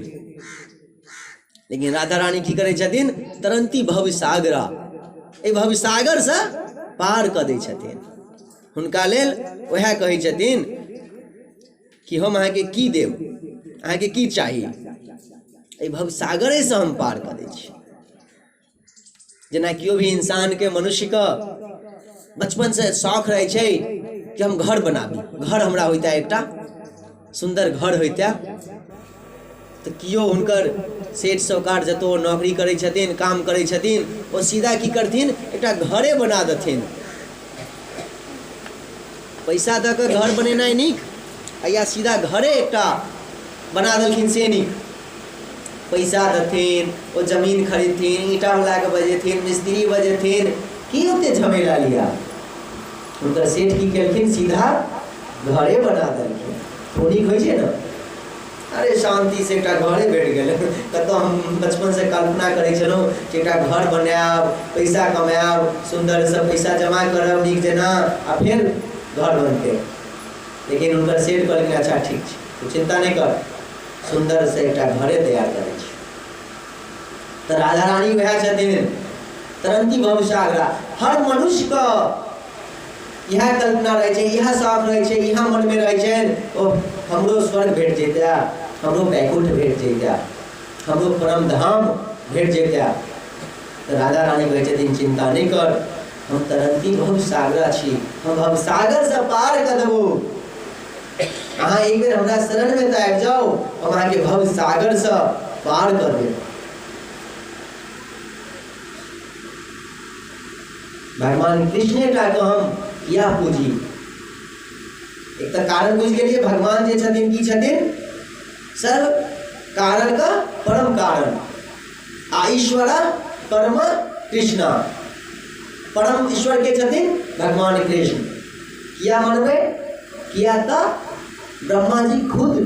लेकिन राधा रानी की करै छथिन? तरंती भव सागरा, एहि भव सागर से पार कऽ दै छथिन। हुनका लेल वह कहै छथिन कि हम अहाँ के की देब, अहाँ के की चाही, एहि भव सागरे से हम पार कऽ दै छी। जेना कियो भी इंसान के मनुष्य का बचपन से शौक रहे छै कि हम घर बनाबी, घर हमरा होइता एकटा सुंदर घर होइता, तो कियो हुनकर सेठ साहूकार जतो नौकरी करै छथिन, काम करै छथिन, ओ सीधा की करथिन? एकटा घरे बना देथिन। पैसा दऽ कऽ घर बनेनाइ नीक, या सीधा घरे एकटा बना देलखिन से नीक। पैसा देथिन, वो जमीन खरीदथिन, ईटा वाला के बजेथिन, मिस्त्री बजेथिन, की होते झमेला लिया। उनकर सेठ की केलखिन, सीधा घरे बना देलखिन। थोड़ी होइ छै ना, अरे शांति से एक घरे भेट गेल। कतौ हम बचपन से कल्पना करै छलहुँ कि एक घर बनायब, पैसा कमायब, सुंदर से पैसा जमा करब नीक जेना, आ फिर घर बनते। लेकिन उनकर सेठ कहलखिन अच्छा ठीक छै, तू चिंता नहीं कर, सुंदर से एक घरे तैयार करे छै। तो राधा रानी वह छथिन तरंती भवसागरा। हर मनुष्य का यह कल्पना रहे छै, यह शौक रहे छै, यह मन में रहे छै, ओ हमरो स्वर्ग भेट जेता, हमरो बैकुंठ भेट जेता, हमरो परम धाम भेट जेता। तो राधा रानी कहै छथिन चिंता नहीं कर, हम तरंती भवसागरा छी, हम भवसागर से पार कर देबो। अहाँ एक बेर हमरा शरण में तो आबि जाओ, हम अहाँ के भवसागर से पार कर देब। भगवान कृष्ण का तो हम किया पूजी। एक तो कारण बुझ गेलिए, भगवान जे छथिन की छथिन, सर्व कारण का परम कारण, आ ईश्वर परम कृष्ण। परम ईश्वर के छथिन भगवान कृष्ण। किया मनबे, किया था ब्रह्मा जी खुद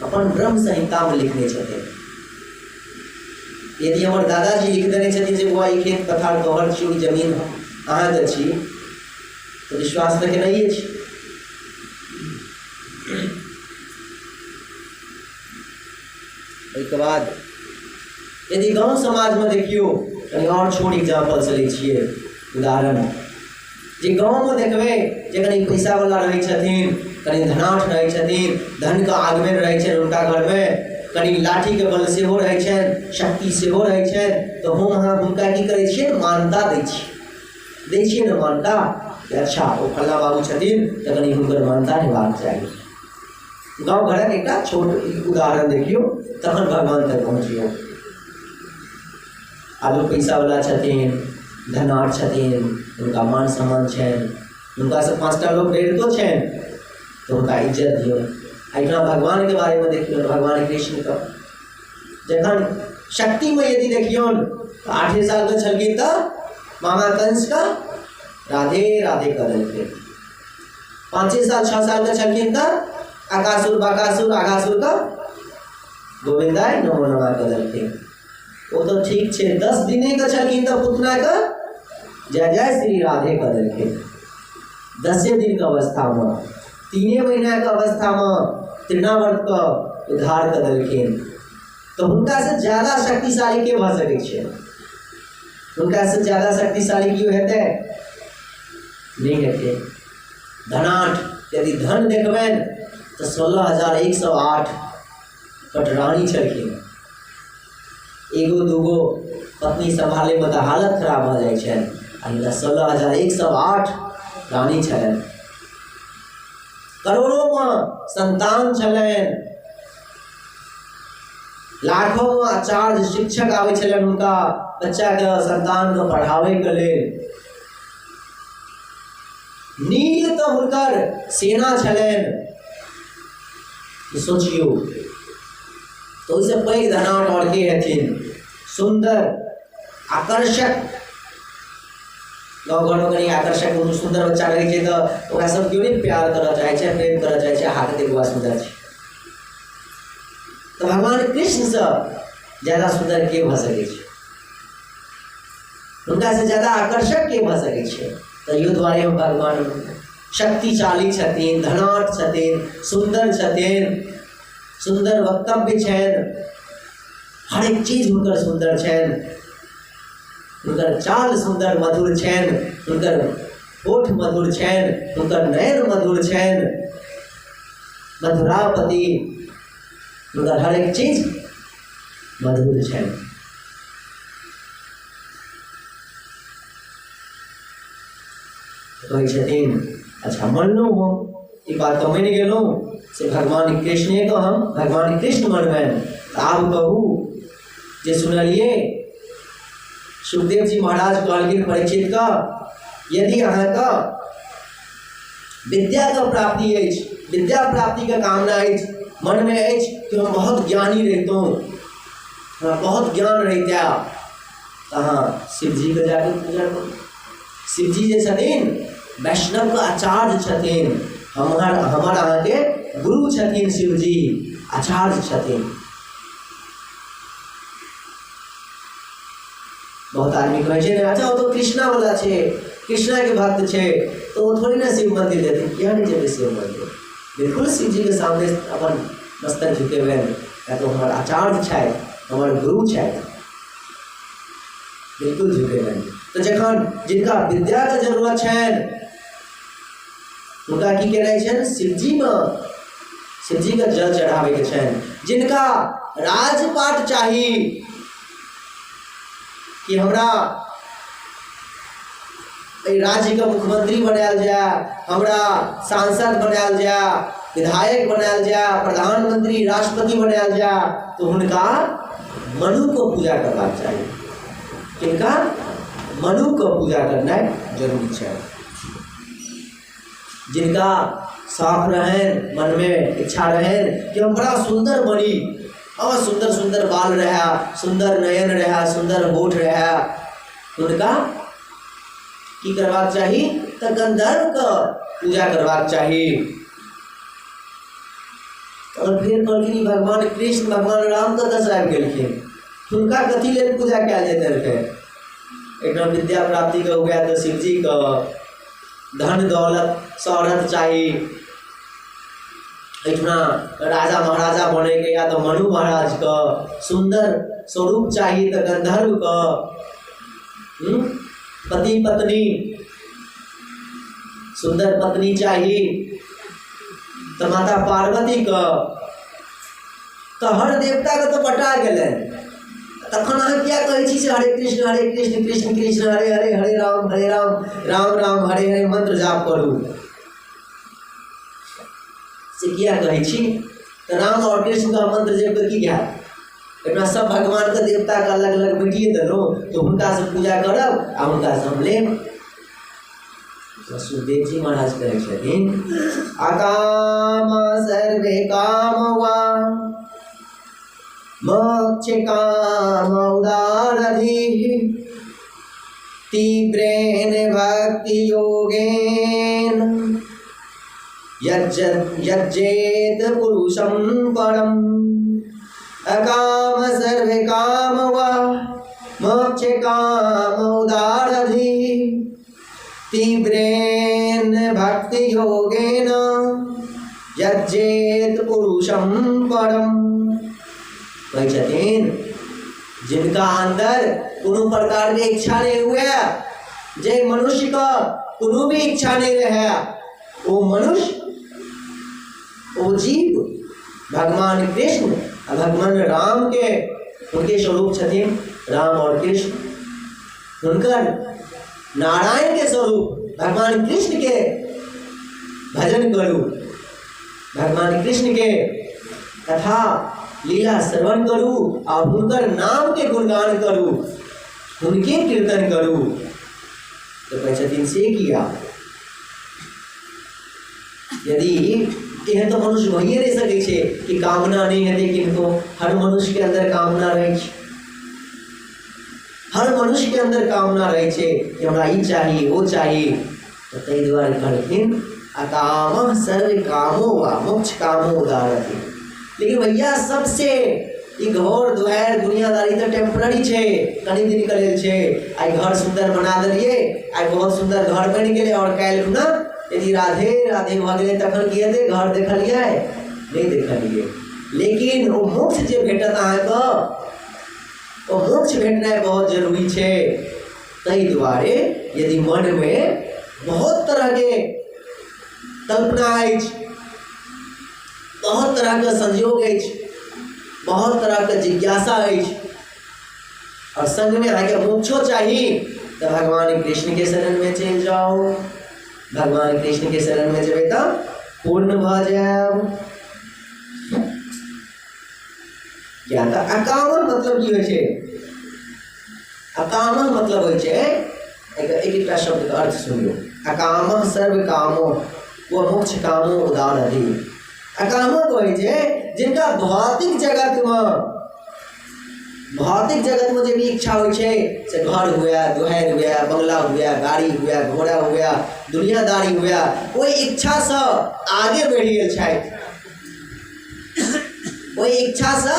अपन ब्रह्म संहिता में लिखने छथिन। यदि हमारे दादाजी लिख देने छथिन जे बुआ ई खेत पथार तोहर छी, जमीन अहाँके छी, तो विश्वास तो नहीं है। के बाद यदि गांव समाज में देखियो, कहीं और छोट एग्जाम्पल से लै छियै उदाहरण, जे गांव में देखबे जे कहीं पैसा वाला रहे छथिन, कहीं धनाठ रहे छथिन, धन का आगमन रहे छै उनका घर में, कहीं लाठी के बल सेहो रहे छै, शक्ति सेहो रहे छै, तो हम अहाँ हुनका की करै छियै, मान्यता दै छियै ना मान्यता, अच्छा वो फल्ला बाबू छथिन तो कहीं हुनकर मान्यता निभाक चाहिए। गाँव घरक एक छोट उदाहरण देखियो, तखन भगवान तक पहुँचियो। आलू पैसा वाला छथिन, धनाढ़ छथिन, उनका मान सम्मान छनि, उनका से 5टा लोग डरितो छनि, तो उनका इज्जत दियो। एहिठाम भगवान के बारे में देखियो, भगवान कृष्ण का जखन शक्ति में यदि देखियो, तो 8 साल के छलखिन तो मामा कंस का राधे राधे कर देलखिन। 5 साल 6 साल के छलखिन तो अकासुर बाकासुर आगासुर का गोविंदाय नमो नमः कर देलखिन। वो तो ठीक छे, 10 दिने के छलखिन तो पुतना का जय जय श्री राधे कर देलखिन। 10 दिन का अवस्था में, 3 महीना के अवस्था में तृणावर्त का उद्धार कर देलखिन। तो उनका से ज्यादा शक्तिशाली के भ सकै छै, उनका से ज्यादा शक्तिशाली क्यों हेतै, नहीं हेतै। धनाढ़ यदि धन देखबैन तो 16,108 पटरानी छलखिन। एगो दूगो पत्नी संभाले में तो हालत खराब भ जाइ छै, आ 16,108 रानी छलनि। करोड़ों में संतान छलनि, लाखों में आचार्य शिक्षक आबै छलनि हुनका बच्चा के संतान के पढ़ावे के लेल। नील तो हुनकर सेना छलनि। सोचियो, तो उससे पैघ धनाढ़ और के हेथिन, सुंदर आकर्षक। गाँव घरों कहीं आकर्षक सुंदर बच्चा रहे छै तो ओकरा सब क्यों नहीं प्यार करऽ चाहे छै, प्रेम करऽ चाहे छै, हाथ देखबा सुंदर छै। तो भगवान कृष्ण से ज्यादा सुंदर के भ सकै छै, उनका से ज्यादा आकर्षक के भ सकै छै। तो यो द्वारे हम भगवान शक्तिशाली छथिन, धनाढ़ छथिन, सुंदर छथिन, सुंदर वक्तव्य छनि, हर एक चीज हुनकर सुंदर छनि, हुनकर चाल सुंदर मधुर छनि, हुनकर होठ मधुर छनि, हुनकर नयन मधुर छनि, मधुरापति, हुनकर हर एक चीज मधुर छनि। कहै छथिन अच्छा मानलहुँ हम ई बात तो मानि गेलहुँ से भगवान कृष्णे को हम भगवान कृष्ण मनबैन। आब कहू जे सुनलिए सुखदेव जी महाराज कहलखिन परीक्षित का, यदि अहाँके विद्या के प्राप्ति अछि, विद्या प्राप्ति के कामना अछि, मन में अछि कि हम बहुत ज्ञानी रहितहुँ, हमरा बहुत ज्ञान रहिता अहाँ शिव जी के जाके पूजा करू। शिव जी जे छथिन वैष्णव के आचार्य छथिन, हमर अहाँके गुरु छथिन शिव जी, आचार्य छथिन। बहुत आदमी कहै छै अच्छा वो तो कृष्णा वाला छे, कृष्णा के भक्त छे, तो वो थोड़ी ना शिव मंदिर जेतै, किया नहीं जेतै शिव मंदिर? बिल्कुल शिव जी के सामने अपन मस्तक झुकेबे, या तो हमर आचार्य छथि, हमर गुरु छथि, बिल्कुल झुकेबे। तो जखन जिनका विद्या के जरूरत छनि हुनका की केनाइ छनि? शिव जी के जल चढ़ावे के छनि। जिनका राजपाट चाही कि हमरा राज्य के मुख्यमंत्री बनायल जाए, हमरा सांसद बनायल जाए, विधायक बनायल जाए, प्रधानमंत्री राष्ट्रपति बनायल जाए, तो हुनका मनु को पूजा करबाक चाही। किनका? मनु को पूजा करना जरूरी है। जिनका शौक रहे, मन में इच्छा रहे कि हम बड़ा सुंदर बनी, और सुंदर सुंदर बाल रहा, सुंदर नयन रहा, सुंदर होठ रहा, उनका की करवाक चाही? तो गंधर्व का पूजा करवाक चाही। और फिर कहलखिन भगवान कृष्ण भगवान राम का दस आबि गेलखिन, हुनका कथी लेल पूजा कयल जेतै रहे? एकदम विद्या प्राप्ति के हुआ तो शिव जी का धन दौलत शौहरत चाहिए, इतना राजा महाराजा बने के, या तो मनु महाराज का सुंदर स्वरूप चाहिए, तो गंधर्व का पति पत्नी सुंदर पत्नी चाहिए, तो माता पार्वती का, तो हर देवता का तो बटा गए। तखन अहाँ क्या कहै छी से हरे कृष्ण कृष्ण कृष्ण हरे हरे, हरे राम राम राम हरे हरे मंत्र जाप करू से किया कहै छी? तो राम और कृष्ण का मंत्र जप की क्या इतना सब भगवान के देवता का अलग अलग बैठिए देलो, तो उनका से पूजा करब आ उनका से हम लेब। वसुदेव जी महाराज कहै छथिन अकाम सर्वे कामवा मोक्ष काम उदारधि तीव्रेण भक्ति योगेन यज्जेत पुरुषं परम। अकाम सर्वे कामवा मोक्ष काम उदारधि तीव्रेण भक्ति योगेन यज्जेत पुरुषं परम। जिनका अंदर कोनो प्रकार के इच्छा नहीं हुआ, जे मनुष्य का कोनो भी इच्छा नहीं रहा, वो मनुष्य वो जीव भगवान कृष्ण भगवान राम के उनके स्वरूप छथिन। राम और कृष्ण उनकर नारायण के स्वरूप भगवान कृष्ण के भजन करू, भगवान कृष्ण के कथा लीला श्रवण करू और उनकर नाम के गुणगान करू, उनके कीर्तन करू। तो कहते से किया यदि यह तो मनुष्य भइए नहीं सके छे कि कामना नहीं है, लेकिन तो हर मनुष्य के अंदर कामना रहे छे, हर मनुष्य के अंदर कामना रहे छे कि हमरा ई चाहिए वो चाहिए। तो तै द्वारे कहलखिन अकाम सर्व कामो वा मोक्ष कामो उदारति। लेकिन भैया सबसे ई घर दुआर दुनियादारी तो टेम्पररी छे, कनी दिन के लेल छे। आई घर सुंदर बना देलिए, आई बहुत सुंदर घर बन गेले, और काल्हि ना यदि राधे राधे भ गेले तखन किए दे घर देखलिए नहीं देखलिए। लेकिन वो मोक्ष जे भेटत अहाँके, वो मोक्ष भेटनाइ बहुत जरूरी छे। ताहि दुआरे यदि मन में बहुत तरह के कल्पना अछि, बहुत तरह के संयोग अछि, बहुत तरह के जिज्ञासा अछि, और संग में आगे मोक्षो चाहिए, तो भगवान कृष्ण के शरण में चल जाओ। भगवान कृष्ण के शरण में जब तो पूर्ण भ जाओ। क्या था अकाम मतलब की होय छे? अकाम मतलब होय छे एक शब्द का अर्थ सुनियो। अकाम सर्व कामो वो मोक्ष कामो उदारधि। अकाम होय छे जिनका भौतिक जगत में भौतिक जगत में जे भी इच्छा होइ छै से घर हुआ, दुहर हुआ, बंगला हुआ, गाड़ी हुआ, घोड़ा हुआ, दुनियादारी हुआ, ओहि इच्छा से आगे बढ़ि गेल छथि, ओहि इच्छा से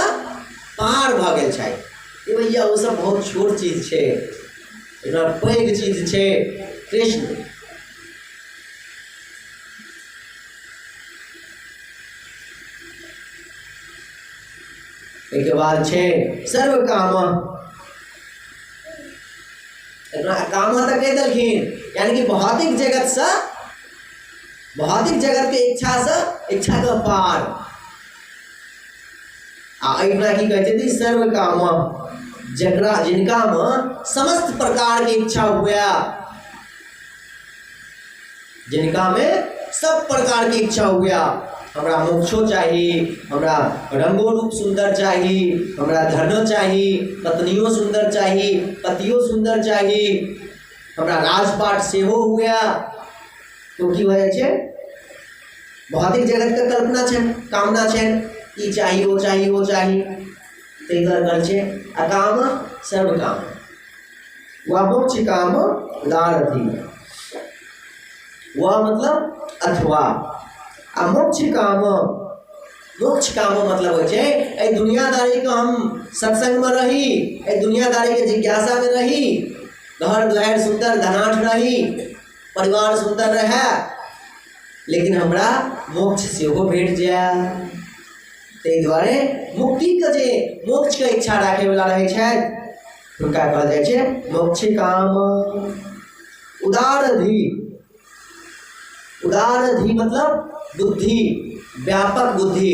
पार भऽ गेल छथि। भैया वो सब बहुत छोट चीज छै, एकरा पैघ चीज छै कृष्ण। एक बाद छे सर्व काम, काम तक कह दलखिन, यानी कि भौतिक जगत से, भौतिक जगत के इच्छा से इच्छा के पार। अहिना की कहते थे सर्व काम, जकरा जिनका में समस्त प्रकार की इच्छा हुआ, जिनका में सब प्रकार की इच्छा हुआ। हमरा मोक्षो चाहिए, हमरा रंगो रूप सुंदर चाहिए, हमरा धनो चाहिए, पत्नियों सुंदर चाहिए, पतियों सुंदर चाहिए, हमरा राजपाट सेहो हुआ। तो की वजह छे भौतिक जगत के कल्पना छे, कामना छे, ई चाहिए वो चाहिए वो चाहिए, तै कर छे अकाम सर्व काम, वह मोक्ष काम उदारथी, वह मतलब अथवा आ मोक्ष काम, मोक्ष काम मतलब हो छे ए दुनियादारी के हम सत्संग में रही, ए दुनियादारी के जिज्ञासा में रही, घर दुआर सुंदर धनाढ़ रही, परिवार सुंदर रहे, लेकिन हमरा मोक्ष सेहो भेट जाए। ताहि दुआरे मुक्ति के जे मोक्ष के इच्छा राखे वाला रहे छथि हुनका कहल जाइ छै मोक्ष काम। उदारधी, उदारधी मतलब बुद्धि, व्यापक बुद्धि,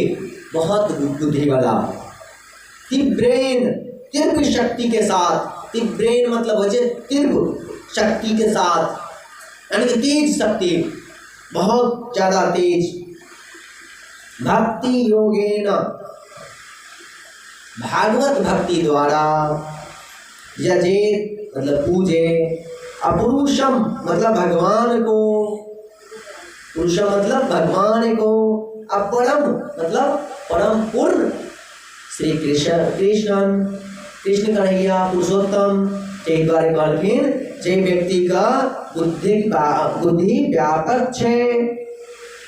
बहुत बुद्धि वाला। तीव्रेन, तीव्र शक्ति के साथ, तीव्रेन मतलब हो जाए तीव्र शक्ति के साथ, यानी कि तेज शक्ति, बहुत ज्यादा तेज। भक्ति योगेन, भागवत भक्ति द्वारा, यजे मतलब पूजे, अपुरुषम मतलब भगवान को, पुरुषम मतलब भगवान को, अपरम मतलब परम पूर्ण श्री कृष्ण, कृष्ण कृष्ण कन्हैया पुरुषोत्तम। के द्वारे कहलखिन जे व्यक्ति का बुद्धि व्यापक छे,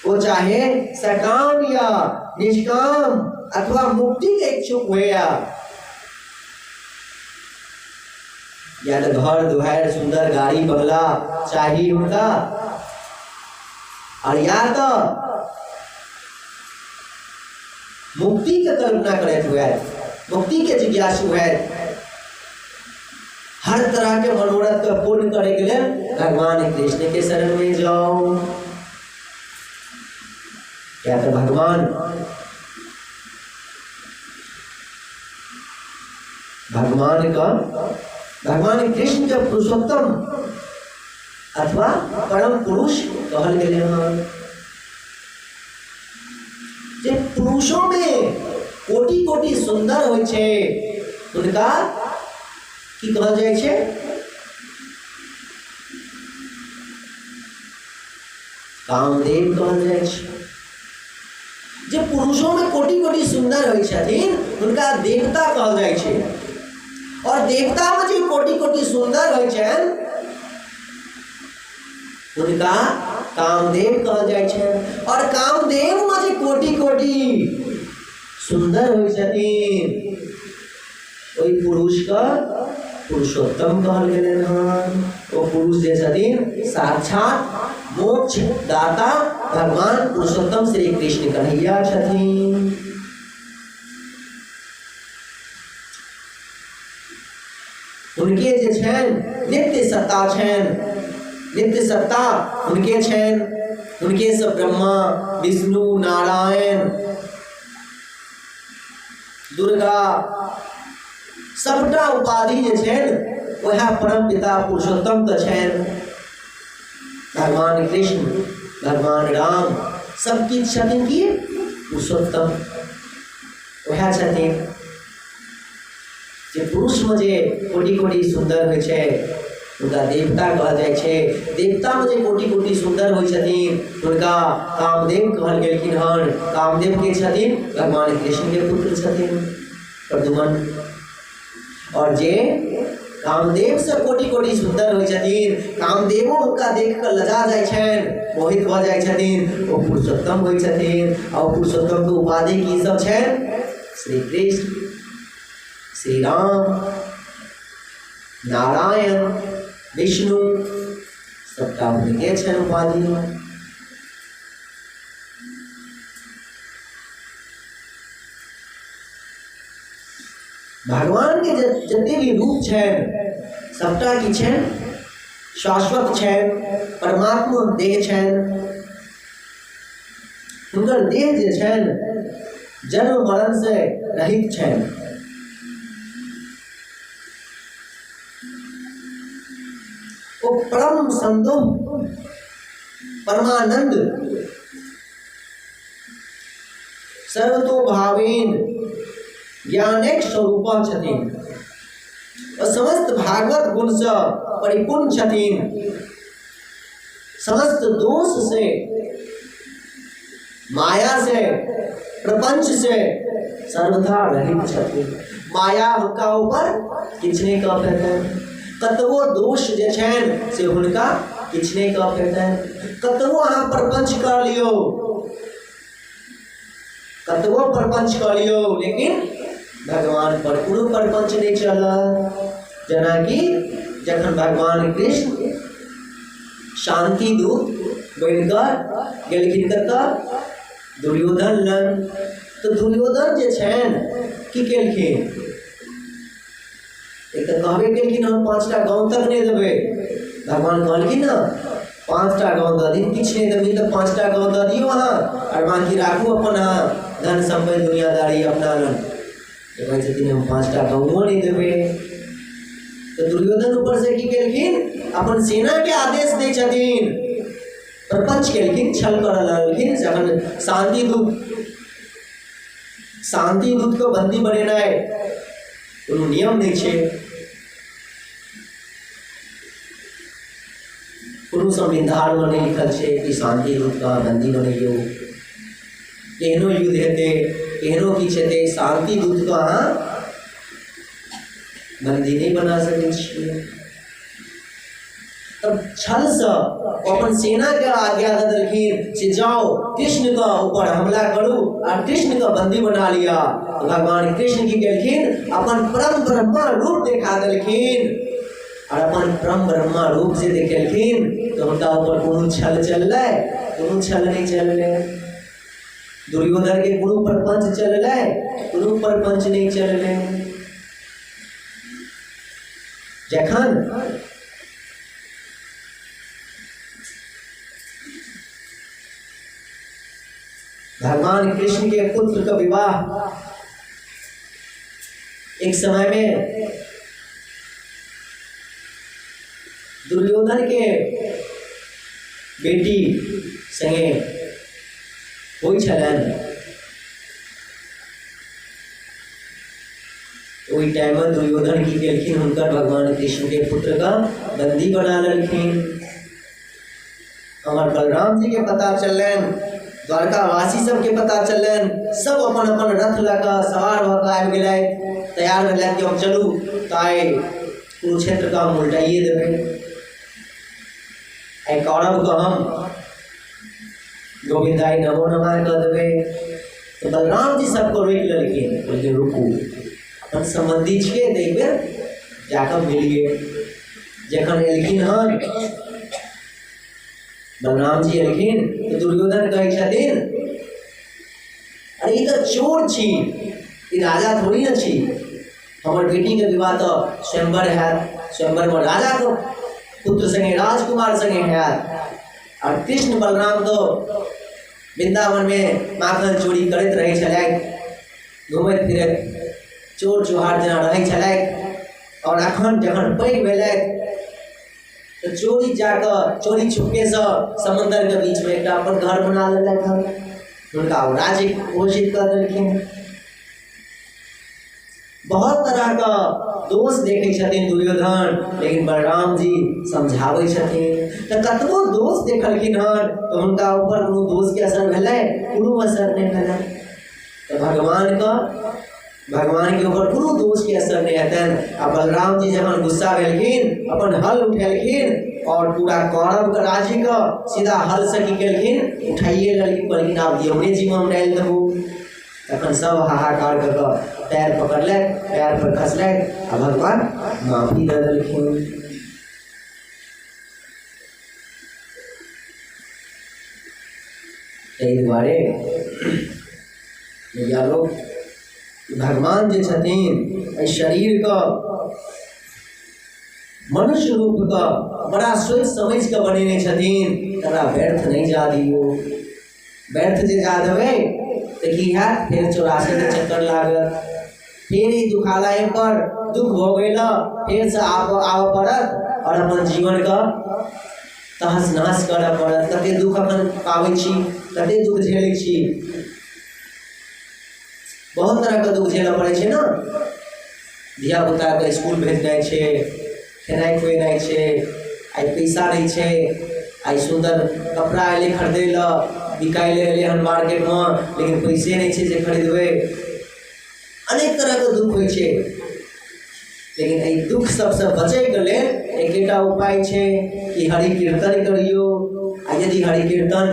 वो चाहे सकाम या निष्काम अथवा मुक्ति के इच्छुक हुआ, या तो घर दुआर सुंदर गाड़ी बंगला चाहिए उनका, और या तो मुक्ति के कल्पना करते हुए, मुक्ति के जिज्ञासु है, हर तरह के मनोरथ का पूर्ण करे के लिए भगवान कृष्ण के शरण में जाओ। क्या तो भगवान का, भगवान कृष्ण का पुरुषोत्तम अथवा परम पुरुष कहल गेले हन। जे पुरुषों में कोटि कोटि सुंदर होइ छे उनका की कहल जाय छे, कामदेव कहल जाय छे। जे पुरुषों में कोटि कोटि सुंदर होइ छथिन उनका देवता कहल जाय छे, और देवता में जे कोटि कोटि सुंदर होइ छन उनका कामदेव कहल जाय छे, और कामदेव में जे कोटि कोटि सुंदर होइ छथिन ओई पुरुष का पुरुषोत्तम कहल गेलन हन। वो पुरुष जे छथिन साक्षात मोक्ष दाता भगवान पुरुषोत्तम श्री कृष्ण कन्हैया छथिन। उनके जे छन नित्य सत्ता छन, नित्य सत्ता उनके छन, उनके सब ब्रह्मा विष्णु नारायण दुर्गा सबटा उपाधि जे छन वह परम पिता पुरुषोत्तम के छन। भगवान कृष्ण भगवान राम सबकी छथिन की पुरुषोत्तम वह छथिन। जे पुरुष में जे कोटि कोटि सुंदर होइ छे उनका देवता कहल जाय छे। देवता में जे कोटि कोटि सुंदर होइ छथिन उनका कामदेव कहल गेलखिन हन। कामदेव के छथिन भगवान कृष्ण के पुत्र छथिन प्रद्युम्न। और जे कामदेव से कोटि कोटि सुंदर होइ छथिन, कामदेवो हुनका देख कऽ लजा जाइ छनि, मोहित भऽ जाइ छथिन, ओ पुरुषोत्तम होइ छथिन। और पुरुषोत्तम के उपाधि की सब छनि? श्री कृष्ण, श्री राम, नारायण, विष्णु, सबटा हुनके छनि उपाधि। भगवान के जते भी रूप छनि सबटा की छनि? शाश्वत छनि, परमात्मा देह छनि। हुनकर देह जे छनि जन्म मरण से रहित छनि। ओ परम संतोष, परमानंद, सर्वतोभावेन ज्ञानेक स्वरूप छथिन और समस्त भागवत गुण से परिपूर्ण छथिन। समस्त दोष से, माया से, प्रपंच से सर्वथा रहित छथिन। माया हुनका ऊपर किछ नहीं कऽ पेतनि। कतबो दोष जे छनि से हुनका किछ नहीं कऽ पेतनि। कतबो अहाँ प्रपंच कर लियो, कतबो प्रपंच कर लियो, लेकिन भगवान पर कोनो प्रपंच नहीं चलल। जेना कि जखन भगवान कृष्ण शांति दूत बनिकर गेलखिन कतऽ? दुर्योधन लग। तो दुर्योधन जे छनि की केलखिन? एक तऽ कहबे केलखिन हम 5टा गाँव तक नहीं देबै। भगवान कहलखिन ना 5टा गाँव दऽ दी, किछु नहीं देबै तऽ 5टा गाँव दऽ दियौ अहाँ, और बाकी राखू अपन अहाँ धन संपत्ति दुनियादारी अपना लग। कहै छथिन हम 5टा गाँवो नहीं देबै। तो दुर्योधन ऊपर से की केलखिन? अपन सेना के आदेश दै छथिन, प्रपंच केलखिन, छल करऽ लगलखिन। जखन शांति दूत को बंदी बनेनाइ कोनो नियम नहीं छै, कोनो संविधान में नहीं लिखल छै कि शांति दूत का बंदी बनैयौ। केहनो युद्ध हेतै, केहनो किछु हेतै, शांति दूत को अहाँ बंदी नहीं बना सकै छियै। तब छल से अपन सेना के आज्ञा दे देलखिन से जाओ कृष्ण का ऊपर हमला करू और कृष्ण का बंदी बना लिया। तो भगवान कृष्ण की केलखिन? अपन परम ब्रह्मा रूप दिखा देलखिन, और अपन परम ब्रह्मा रूप से देखेलखिन तो उनका ऊपर कोनो छल चललै? कोनो छल नहीं चललै। दुर्योधन के कोनो प्रपंच चललै? कोनो प्रपंच नहीं चललै। जखन भगवान कृष्ण के पुत्र का विवाह एक समय में दुर्योधन के बेटी संगे होइ छलनि। ओहि टाइम में दुर्योधन की केलखिन? हुनकर भगवान कृष्ण के पुत्र का बंदी बना लेलखिन। हमर बलराम जी के पता चललनि, द्वारकावासी सबके पता चललनि, सब अपन अपन रथ लऽ कऽ सवार भऽ कऽ आबि गेलथि, तैयार भेलथि कि हम चलू तऽ आइ कुरुक्षेत्र का हम उल्टाइए देबै। आइ कौरव को हम गोविंदाय नमो नमः कऽ देबै। तो बलराम जी सबको रोकि लेलखिन, लेकिन रुकू, अपन संबंधी छियै तऽ एक बेर जाकऽ मिलिए। जखन एलखिन हन बलराम जी एलखिन तो दुर्योधन कहै छथिन अरे ई तऽ चोर छी, ई राजा थोड़ी न छी। हमर बेटी के विवाह तो स्वयंवर हैत, स्वयंवर में राजा को पुत्र संगे राजकुमार संगे हैत। और कृष्ण बलराम तो वृंदावन में माखन चोरी करैत रहै छलथि, घुमैत फिरैत चोर चुहार जेना रहै छलथि। और अखन जखन पैघ भेलथि तो चोरी जाकर चोरी छुपके से समंदर के बीच में एक अपन घर बना लेलक हन, उनका राज्य घोषित कर देलखिन। बहुत तरह का दोष देखे छथिन दुर्योधन, लेकिन बलराम जी समझावे छथिन। तो कतबो दोष देखलखिन हन तो उनका ऊपर कोनो दोष के असर भेलै? कोनो असर नहीं भेलै। तो भगवान का भगवान के ऊपर कोनो दोष के असर नहीं हेतन। आ बलराम जी जहन गुस्सा भेलखिन अपन हल उठेलखिन और पूरा कौरव के राज्य का सीधा हल से की केलखिन उठाइए लेलखिन, कहलखिन आब दियौने जीवन में डालि देबू। तखन सब हाहाकार कऽ कऽ पैर पकड़लक, पैर पर खसलक आ भगवान माफी दऽ देलखिन। ताहि दुआरे भैया लोग भगवान जे छथिन एहि शरीर का मनुष्य रूप का बड़ा सोच समझ के बनेने छथिन, तकरा व्यर्थ नहीं जा दियो। व्यर्थ जे जा देबै तऽ की हैत, फेर 84 के चक्कर लागत, फिर ई दुखालय पर दुख भोगेला फिर से आबऽ पड़त और अपन जीवन का तहस नहस करऽ पड़त। कते दुख अपन पाबै छी, कते दुख झेलै छी, बहुत तरह का दुख झेलऽ पड़ै छै ना। धिया पुता के स्कूल भेजनाइ छै, खेनाइ खुएनाइ छै, आइ पैसा नहीं छै, आइ सुंदर कपड़ा एलै खरीदै ला, बिकाइ ले एलै हन मार्केट में, लेकिन पैसे नहीं छै जे खरीदबै। अनेक तरह के दुख होइ छै, लेकिन एहि दुख सबसे बचै के लेल एकेटा उपाय छै कि हरि कीर्तन करियो। आ यदि हरि कीर्तन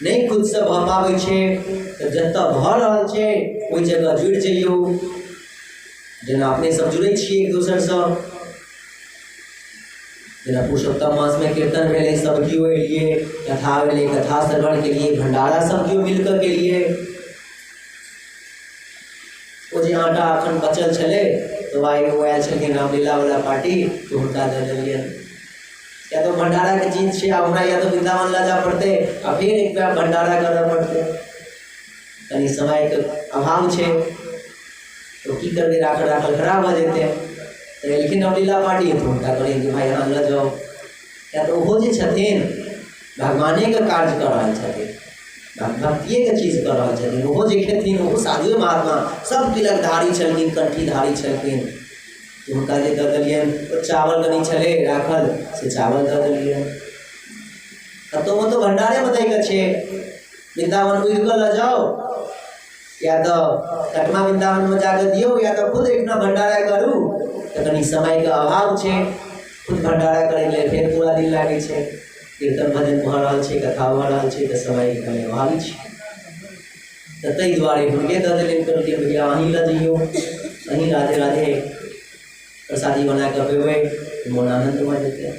नहीं खुद से भऽ पाबै छै तऽ जतऽ भऽ रहल छै ओहि जगह जुड़ि जइयो। जेना अपने सब जुड़े छियै एक दोसर से, जेना पुरुषोत्तम मास में कीर्तन भेलै, सब केओ एलिए, कथा भेलै, कथा श्रवण के लिए भंडारा सब केओ मिलकर के लिए। ओ जे आटा अखन बचल छलै तो भाई वो आयल छलखिन रामलीला वाला पार्टी तो हुनका दऽ देलियन। या तो भंडारा के चीज छै, हमरा या तो वृंदावन ला जा पड़ते आ फिर एक बार भंडारा करऽ पड़ते, कनी समय के अभाव छै तो की करबै, राखल राखल खराब भऽ जेतै। तो एलखिन रामलीला पार्टी तो हुनका कहलियनि कि भाई अहाँ लऽ जाओ। या तो ओहो जे छथिन भगवाने के कार्य कर रहल छथिन, भक्तिये के चीज कर रहल छथिन। ओहो जे खेथिन ओहो साधुए महात्मा सब तिलकधारी छलखिन, कंठीधारी छलखिन, हुनका जे दऽ देलियनि। चावल कनी छलै राखल से चावल दऽ देलियनि। कतौ तो भंडारे में दै के छै, वृंदावन उड़ कऽ लऽ जाओ, या तो कटमा वृंदावन में जाकर दियो, या तो खुद एकना भंडारा करू। तो कनी समय के अभाव छै, खुद भंडारा करे ले फिर पूरा दिन लागे छै, कीर्तन भजन भऽ रहल छै, कथा भऽ रहल छै, तो समय के कनी अभाव छै। तो ताहि दुआरे हुनके दऽ देलियनि, कहलियै भैया अहीं लऽ जइयो, अहीं राधे राधे प्रसादी बना कर पेबै तो मोन आनंद भऽ जेतै।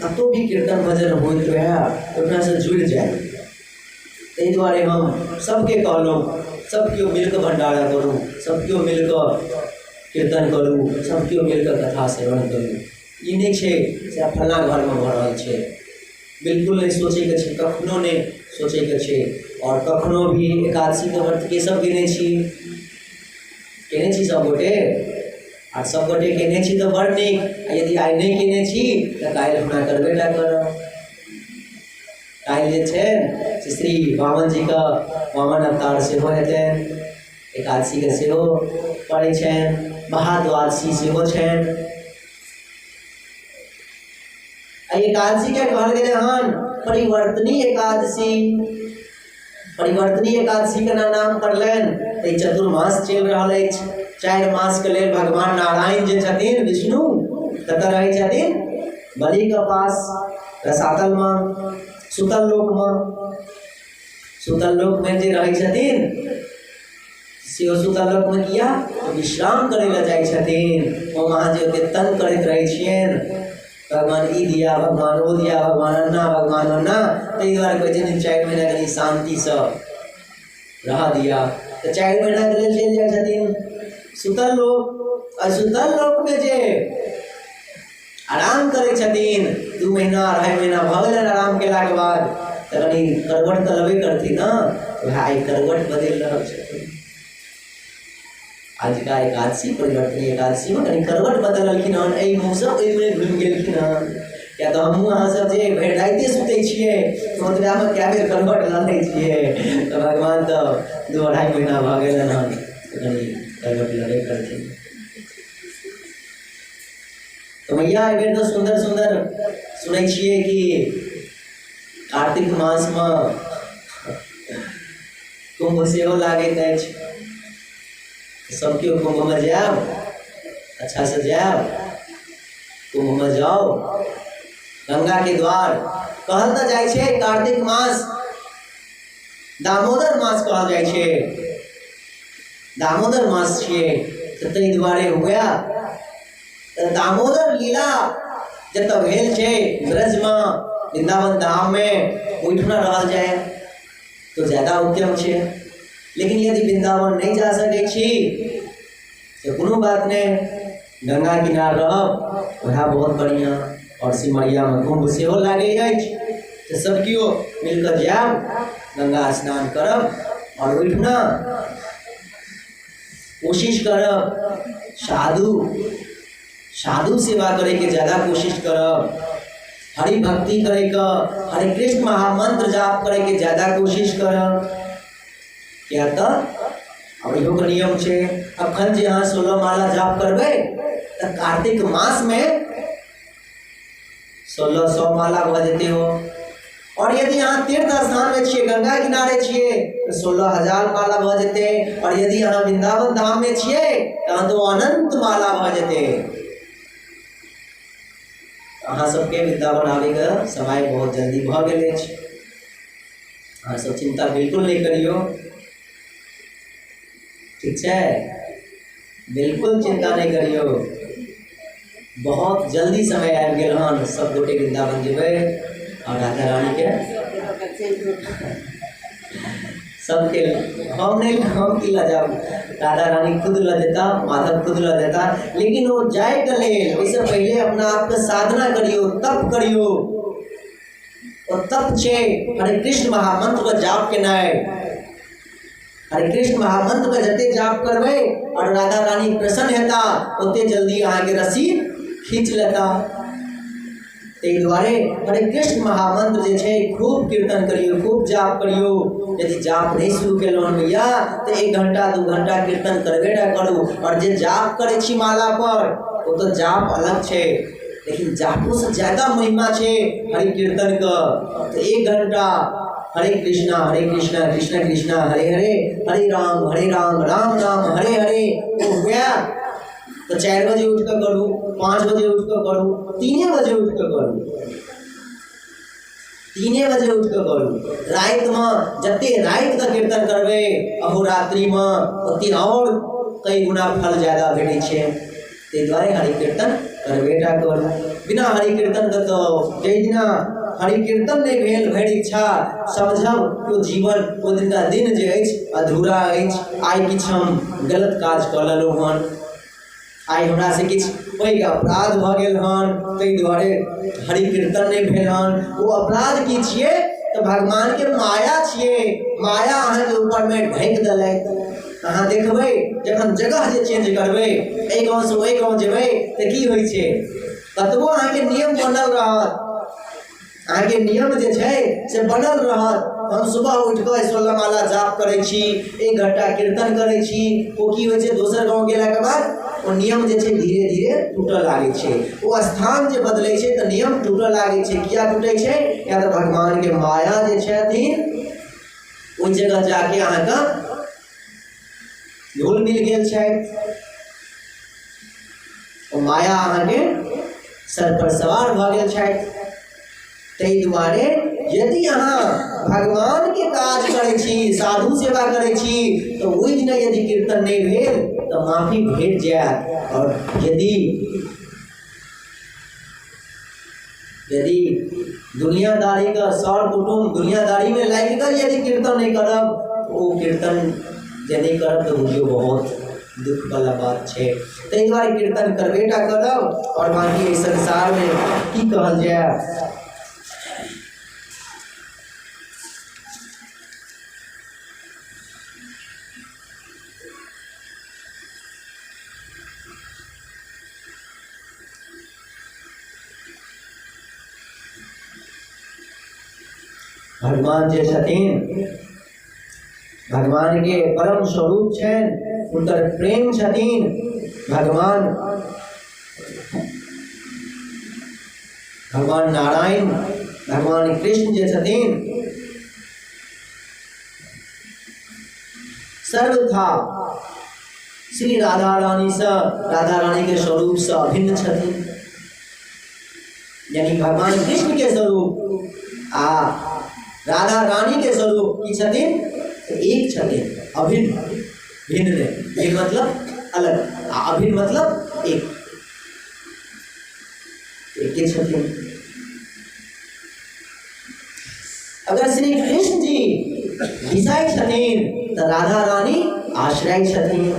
कतौ भी कीर्तन भजन होइत रहे ओकरा से जुड़ि जाए। ताहि दुआरे हम सबके कहलहुँ, सब केओ मिलकर भंडारा करू, सब केओ मिलकर कीर्तन करू, सब केओ मिलकर कथा श्रवण करू। ई नहीं छै से फल्लाँ घर में भऽ रहल छै, बिल्कुल नहीं सोचे के छै, कखनो नहीं सोचे के छै। और कखनो भी एकादशी के व्रत के सब केने छी सब गोटे, आ सब गोटे केने छी तो बड़ नीक। यदि आइ नहीं केने छी तो काल्हि हमरा करबे टा करब। काल्हि जे छै से श्री वामन जी का वामन अवतार सेहो हेतनि, एकादशी के सेहो पड़ै छनि, महाद्वादशी सेहो छनि। एकादशी के कहल गेलै हन परिवर्तनी एकादशी। परिवर्तनी एकादशी के नाम करलनि। चतुर्मास चलि रहल अछि, 4 मास के लेल भगवान नारायण जे छथिन विष्णु कतऽ रहै छथिन, बलि के पास रसातल में, सुतल लोक में। सुतल लोक में जे रहै छथिन से सुतल लोक में किया विश्राम करे ला जाइ छथिन। ओ वहाँ जे ओते तंग करैत रहै छियनि, भगवान ई दिया, भगवान ओ दिया, भगवान अन्ना, भगवान अन्ना। ताहि दुआरे कहै छथिन 4 महीना कनी शांति से रह दिया। तो 4 महीना के लेल चलि जाइ छथिन सुतल लोक। और सुतल लोक में जे आराम करै छथिन, 2 महीना 2.5 महीना भऽ गेलनि आराम केला के बाद, तो कनी करवट तऽ लेबे करथिन ना। वएह आइ करवट बदलि रहल छथिन। आज का एकादशी परिवर्तनी एकादशी में कनी करवट बदललखिन हन, एहि मुँह से ओहि में घुमि गेलखिन हन। या तो हमहूँ अहाँ सब जे भरि राइते सुतै छियै तो ओतबा में कए बेर करवट लऽ लै छियै। तो भगवान तो 2-2.5 महीना भऽ गेलनि हन, तो कनी करवट लेबे करथिन। तो भैया एहि बेर तो सुंदर सुंदर सुनै छियै कि कार्तिक मास में कुंभ सेहो लागैत अछि। सब केओ कुंभ में जाओ, अच्छा से जाओ, कुंभ में जाओ, गंगा के द्वार कहल तऽ जाइ छै। कार्तिक मास दामोदर मास कहल जाइ छै, दामोदर मास छियै तऽ ताहि दुआरे हुए दामोदर लीला जतऽ भेल छै ब्रज में, वृंदावन धाम में, ओहिठुना रहल जाए तो ज्यादा उत्तम छै। लेकिन यदि वृंदावन नहीं जा सकै छी तो कोनो बात नहीं, गंगा किनार रहब वह बहुत बढ़िया। और सिमरिया में कुंभ सेहो लागे अछि तो सब केओ मिलकर जायब, गंगा स्नान करब और ओहिठुना कोशिश करब साधु सेवा करे के ज्यादा कोशिश करब, हरि भक्ति करे का, हरे कृष्ण महामंत्र जाप करे के ज्यादा कोशिश करब। क्या तो अब इहो के नियम छै, अखन जे अहाँ 16 माला जाप करबै तो कार्तिक मास में 1600 माला भऽ जेते हो। और यदि अहाँ तीर्थ स्थान में छियै, गंगा किनारे छियै तो 16,000 माला भऽ जेते। और यदि अहाँ वृंदावन धाम में छियै तो अनंत माला भऽ जेते। अहाँ सबके वृंदावन आबे के समय बहुत जल्दी भऽ गेल अछि, अहाँ सब चिंता बिल्कुल नहीं करियो, ठीक है? बिल्कुल चिंता नहीं करियो, बहुत जल्दी समय आबि गेल हन। सब गोटे वृंदावन जेबै और राधा रानी के सबके हम नहीं, हम की लजाब, राधा रानी खुद ल देता, माधव खुद ल देता। लेकिन वो जाए के लेल ओइसे पहले अपना आप के साधना करियो, तप करियो। और तप छे हरे कृष्ण महामंत्र को जाप के नाय, हरे कृष्ण महामंत्र को जते जाप करबे और राधा रानी प्रसन्न हेता, ओते जल्दी अहाँ के रस्सी खींच लेता। ताहि दुआरे हरे कृष्ण महामंत्र जे छै खूब कीर्तन करियो, खूब जाप करियो। यदि जाप नहीं शुरू केलहुँ भैया तो 1 घंटा 2 घंटा कीर्तन करबे ना करू। और जे जाप करे छी माला पर वो तो जाप अलग छै, लेकिन जापो से ज्यादा महिमा छै हरि कीर्तन का। तो 1 घंटा हरे कृष्णा कृष्ण कृष्णा हरे हरे, हरे राम राम राम हरे हरे तो हुआ। तो 4 बजे उठ कर करूँ, 5 बजे उठ कर करूँ, 3 बजे उठ कर करूँ, 3 बजे उठ कर करूँ। रात में जते रात का कीर्तन करबे अहोरात्रि में ओते और कई गुना फल ज्यादा भेटे छै। ताहि दुआरे हरि कीर्तन करबेटा करू। बिना हरि कीर्तन के तो जै दिना हरि कीर्तन नहीं भेल भरि इच्छा समझब तो जीवन ओ दिन का दिन जे अछि अधूरा अछि। आइ किछु हम गलत काज कऽ लेलहुँ हन, आइ हमरा से किछु पैघ अपराध भऽ गेल हन, ताहि दुआरे हरि कीर्तन नहीं भेल हन। वो अपराध की छियै तो भगवान के माया छियै, माया अहाँ के ऊपर में ढाँकि देलथि। अहाँ देखबै जखन जगह जे चेंज करबै, एहि गाँव से ओहि गाँव जेबै तो की होइ छै, कतबो अहाँ के नियम बनल रहत, अहाँ के नियम जे छै से बनल रहत। हम सुबह उठ कर 16 माला जाप करै छी, 1 घंटा कीर्तन करै छी, ओ की होइ छै दोसर गाँव गेला के बाद ओ नियम जे छै धीरे धीरे टूटऽ लागै छै। ओ स्थान जे बदलै छै तो नियम टूटऽ लागै छै। किया टूटै छै? या तो भगवान के माया जे छथिन ओहि जगह जाके अहाँ का घुल मिल गेल छै, ओ माया अहाँ के सर पर सवार भऽ गेल छै। ताहि दुआरे यदि अहाँ भगवान के काज करै छी, साधु सेवा करै छी तो ओहि दिन यदि कीर्तन नहीं भेल तो माफी भेट जायत। और यदि दुनियादारी का सर कुटुम दुनियादारी में लाग कर यदि कीर्तन नहीं करब, वो कीर्तन जे नहीं करब तो बुझियो बहुत दुख वाला बात छै। ताहि दुआरे कीर्तन करबेटा करब। और बाकी इस संसार में की कहल जाय, भगवान जे छथिन, भगवान के परम स्वरूप छन, उनकर प्रेम छथिन। भगवान नारायण भगवान कृष्ण जे छथिन सर्वथा श्री राधा रानी से, राधा रानी के स्वरूप से अभिन्न छथिन। यानी भगवान कृष्ण के स्वरूप आ राधा रानी के स्वरूप की छथिन एक छथिन, अभिन्न। भिन्न नहीं, भिन्न मतलब अलग, अभिन्न मतलब एक, एक छथिन। अगर श्री कृष्ण जी विषय छथिन तो राधा रानी आश्रय छथिन।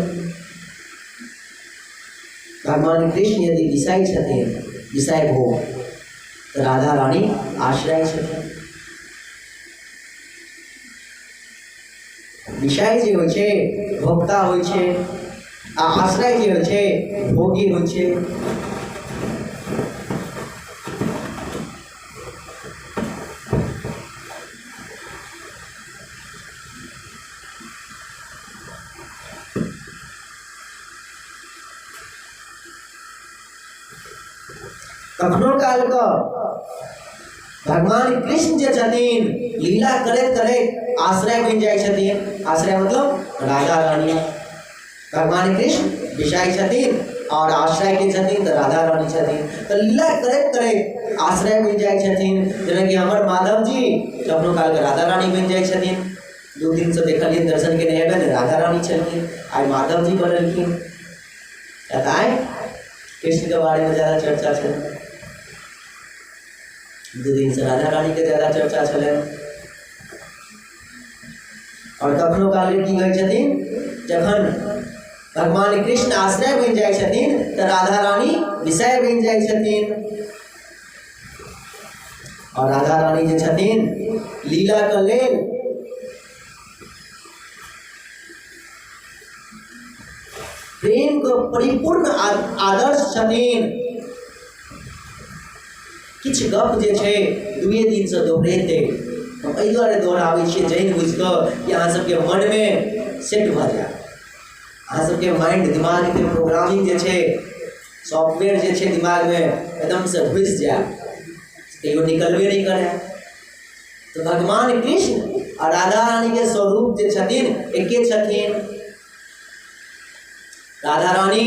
भगवान कृष्ण यदि विषय छथिन, विषय भोग, तो राधा रानी आश्रय छथिन। विषय जे होइ छै भोक्ता होइ छै, आ आश्रय जे होइ छै भोगी होइ छै। कखनो काल का भगवान कृष्ण जे छथिन लीला करैत करैत आश्रय बन जाय छथिन। आश्रय मतलब राधा रानी। भगवान कृष्ण विषय छथिन और आश्रय के छथिन तो राधा रानी छथिन। तो लीला करैत करैत आश्रय बन जाय छथिन। जेना कि हमर माधव जी कखनो काल के राधा रानी बन जाय छथिन। 2 दिन से देखलिए दर्शन के नहीं राधा रानी छथिन, आज माधव जी बनलखिन। कृष्ण के बारे में ज्यादा चर्चा छथिन, 2 दिन से राधा रानी के ज्यादा चर्चा चले। और कखनो काल की गई छथिन जखन भगवान कृष्ण आश्रय बन जाय छथिन तो राधा रानी विषय बन जाय छथिन। और राधा रानी जे छथिन लीला के लेल प्रेम को परिपूर्ण आदर्श छथिन। किछ गप जे छै 2 दिन से दोहरेते, हम एहि दुआरे दोहराबै छियै जानि बुझि कऽ कि अहाँ सबके मन में सेट भऽ जाय। अहाँ सबके माइंड, दिमाग के प्रोग्रामिंग जे छै, सॉफ्टवेयर जे छै दिमाग में एकदम से घुसि जाय, कहियो निकलबे नहीं करे। तो भगवान कृष्ण और राधा रानी के स्वरूप जे छथिन एके छथिन। राधा रानी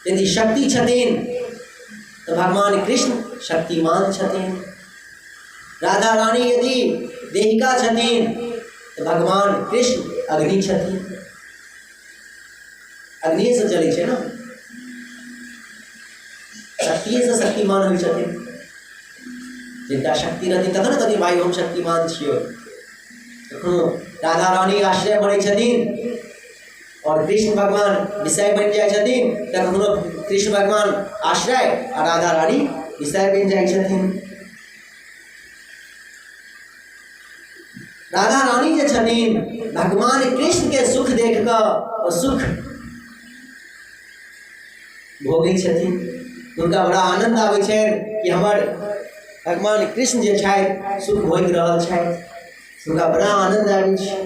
यदि शक्ति छथिन तो भगवान कृष्ण शक्तिमान छथिन। राधा रानी यदि देहिका छथिन तो भगवान कृष्ण अग्नि छथिन। अग्नि से चलै छै ना, शक्ति से शक्तिमान होइ छथिन। जिनका शक्ति रहती तखन कथी भाई हम शक्तिमान छियै। कखनो राधा रानी आश्रय बनै छथिन और कृष्ण भगवान विषय बन जाय छथिन, कखनो कृष्ण भगवान आश्रय और राधा रानी विषय बन जाय छथिन। राधा रानी जे छथिन भगवान कृष्ण के सुख देख कर सुख भोगै छथिन। उनका बड़ा आनंद आबै छै कि हमर भगवान कृष्ण जे छथि सुख भोग रहल छथि, उनका बड़ा आनंद आबै छै।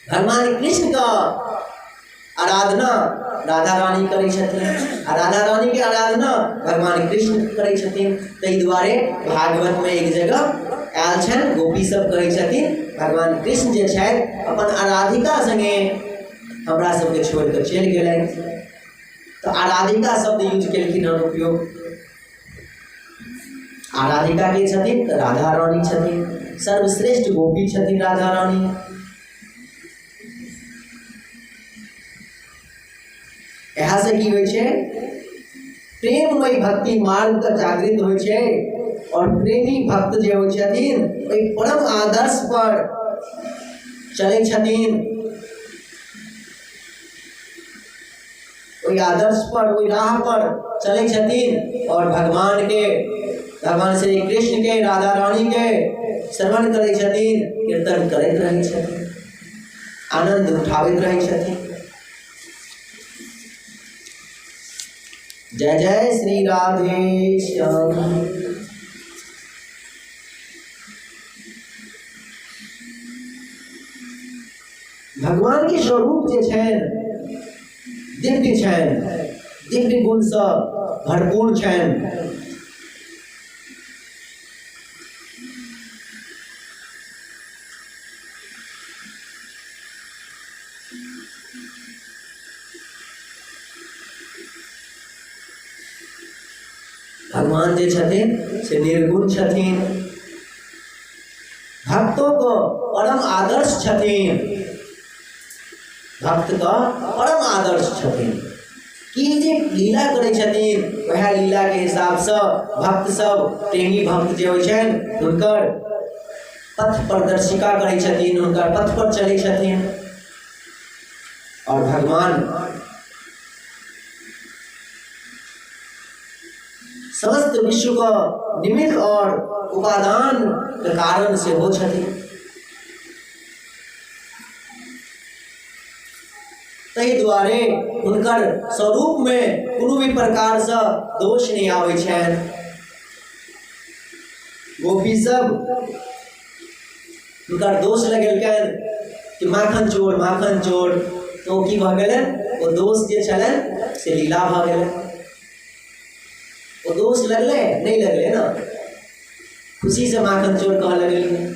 भगवान कृष्ण का आराधना राधा रानी करै छथिन आ राधा रानी के आराधना भगवान कृष्ण करै छथिन। ताहि दुआरे भागवत में एक जगह आयल छनि, गोपी सब कहै छथिन भगवान कृष्ण जे छथि अपन आराधिका संगे हमरा सबके छोड़ कऽ चलि गेलथि। तो आराधिका शब्द यूज केलखिन हन उपयोग। आराधिका के छथिन तो राधा रानी छथिन, सर्वश्रेष्ठ गोपी छथिन राधा रानी। यहाँ से की होइ छै प्रेममय भक्ति मार्ग का जागृत होइ छै और प्रेमी भक्त जे होइ छथिन ओहि परम आदर्श पर चलै छथिन। ओहि आदर्श पर, ओहि राह पर चलै छथिन और भगवान श्री कृष्ण के, राधा रानी के श्रवण करै छथिन, कीर्तन करैत रहै छथिन, आनंद उठाबैत रहै छथिन। जय जय श्री राधे श्याम। भगवान के स्वरूप जे छनि दिव्य छनि, दिव्य गुण सब भरपूर छनि। भगवान जे छथिन से निर्गुण छथिन, भक्तों को परम आदर्श छथिन, भक्त का परम आदर्श छथिन कि जे लीला करै छथिन वह लीला के हिसाब से भक्त सब प्रेमी भक्त जे होइ छनि हुनकर पथ प्रदर्शिका करै छथिन, हुनकर पथ पर चलै छथिन। और भगवान समस्त विश्व का निमित्त और उपादान के कारण से हो छथिन। तहि दुआरे हुनकर स्वरूप में कोनो भी प्रकार से दोष नहीं आवे छनि। गोपी सब हुनकर दोष लगेलकनि कि माखन चोर, तो की भऽ गेलनि ओ दोष जे छलनि से लीला भऽ गेलनि। वो दोष लगले नहीं लगले ना, खुशी से माखन चोर कह लगलिए,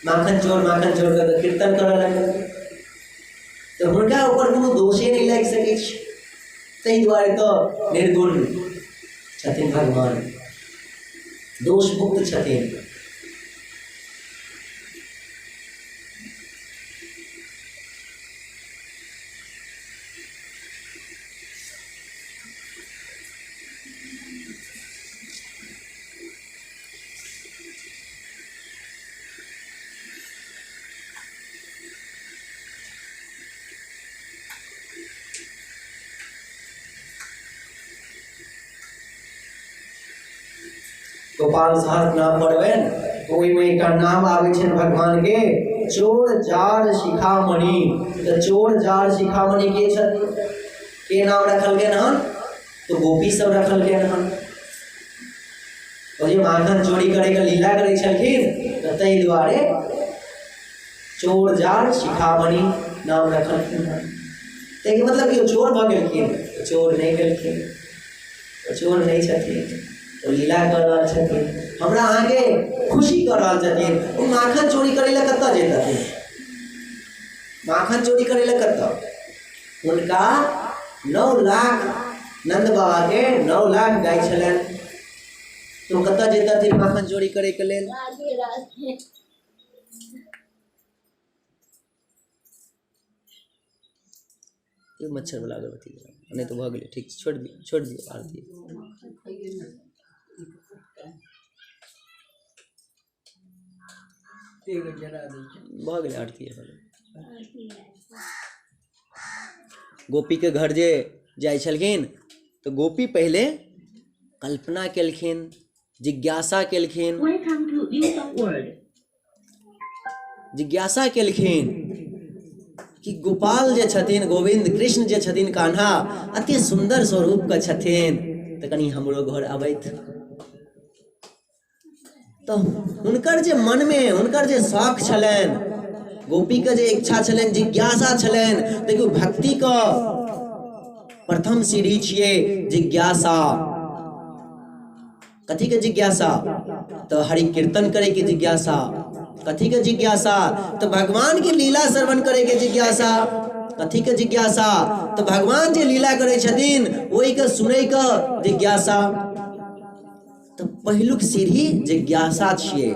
माखन चोर का कीर्तन करऽ लगल, तो हुनका ऊपर कोनो दोषे नहीं लग सकै छै। ताहि दुआरे तो निर्गुण छथिन भगवान, दोष मुक्त छथिन। गोपाल सहस्त्र नाम पढ़बेन तो ओहिमे एकटा नाम आबै छनि भगवान के चोर जार शिखामणि। तो चोर जार शिखामणि के छथिन, के नाम रखल गेल हन, तो गोपी सब रखल गेल हन। जे माखन चोरी करे के लीला करै छलखिन तो ताहि दुआरे चोर जार शिखामणि नाम रखलखिन हन। ताहि के मतलब कि चोर भऽ गेलखिन, चोर नहीं गेलखिन, चोर नहीं छथिन, तो लीला कर रहल छथिन, हमरा आगे खुशी कर रहल छथिन। ओ माखन चोरी करे ला कतऽ जेतथिन, माखन चोरी करे ला कतऽ? उनका 9 लाख नंद बाबा के 9 लाख गाय छलनि, तो कतऽ जेतथिन माखन चोरी करे के लेल? मच्छर वाला अगरबत्ती नहीं तो भऽ गेलै, ठीक छोड़ दियो आरती भऽ गेलै, आरती गोपी के घर जे जाइ छलखिन तो गोपी पहले कल्पना केलखिन, जिज्ञासा केलखिन, Welcome to Yusong World. जिज्ञासा केलखिन कि गोपाल जे छथिन, गोविंद कृष्ण जे छथिन, कान्हा अति सुंदर स्वरूप के छथिन, तो कनी हमरो घर अबैत। तो हुनकर जे मन में हुनकर जे शौक छलनि, गोपी के जे इच्छा छलनि, जिज्ञासा छलनि, देखियो भक्ति का प्रथम सीढ़ी छियै जिज्ञासा। कथी के जिज्ञासा? तो हरि कीर्तन करे के जिज्ञासा। कथी के जिज्ञासा? तो भगवान के लीला श्रवण करे के जिज्ञासा। कथी के जिज्ञासा? तो भगवान जे लीला करे छथिन ओहि के सुनै के जिज्ञासा। तो पहिलुक सीढ़ी जिज्ञासा छियै,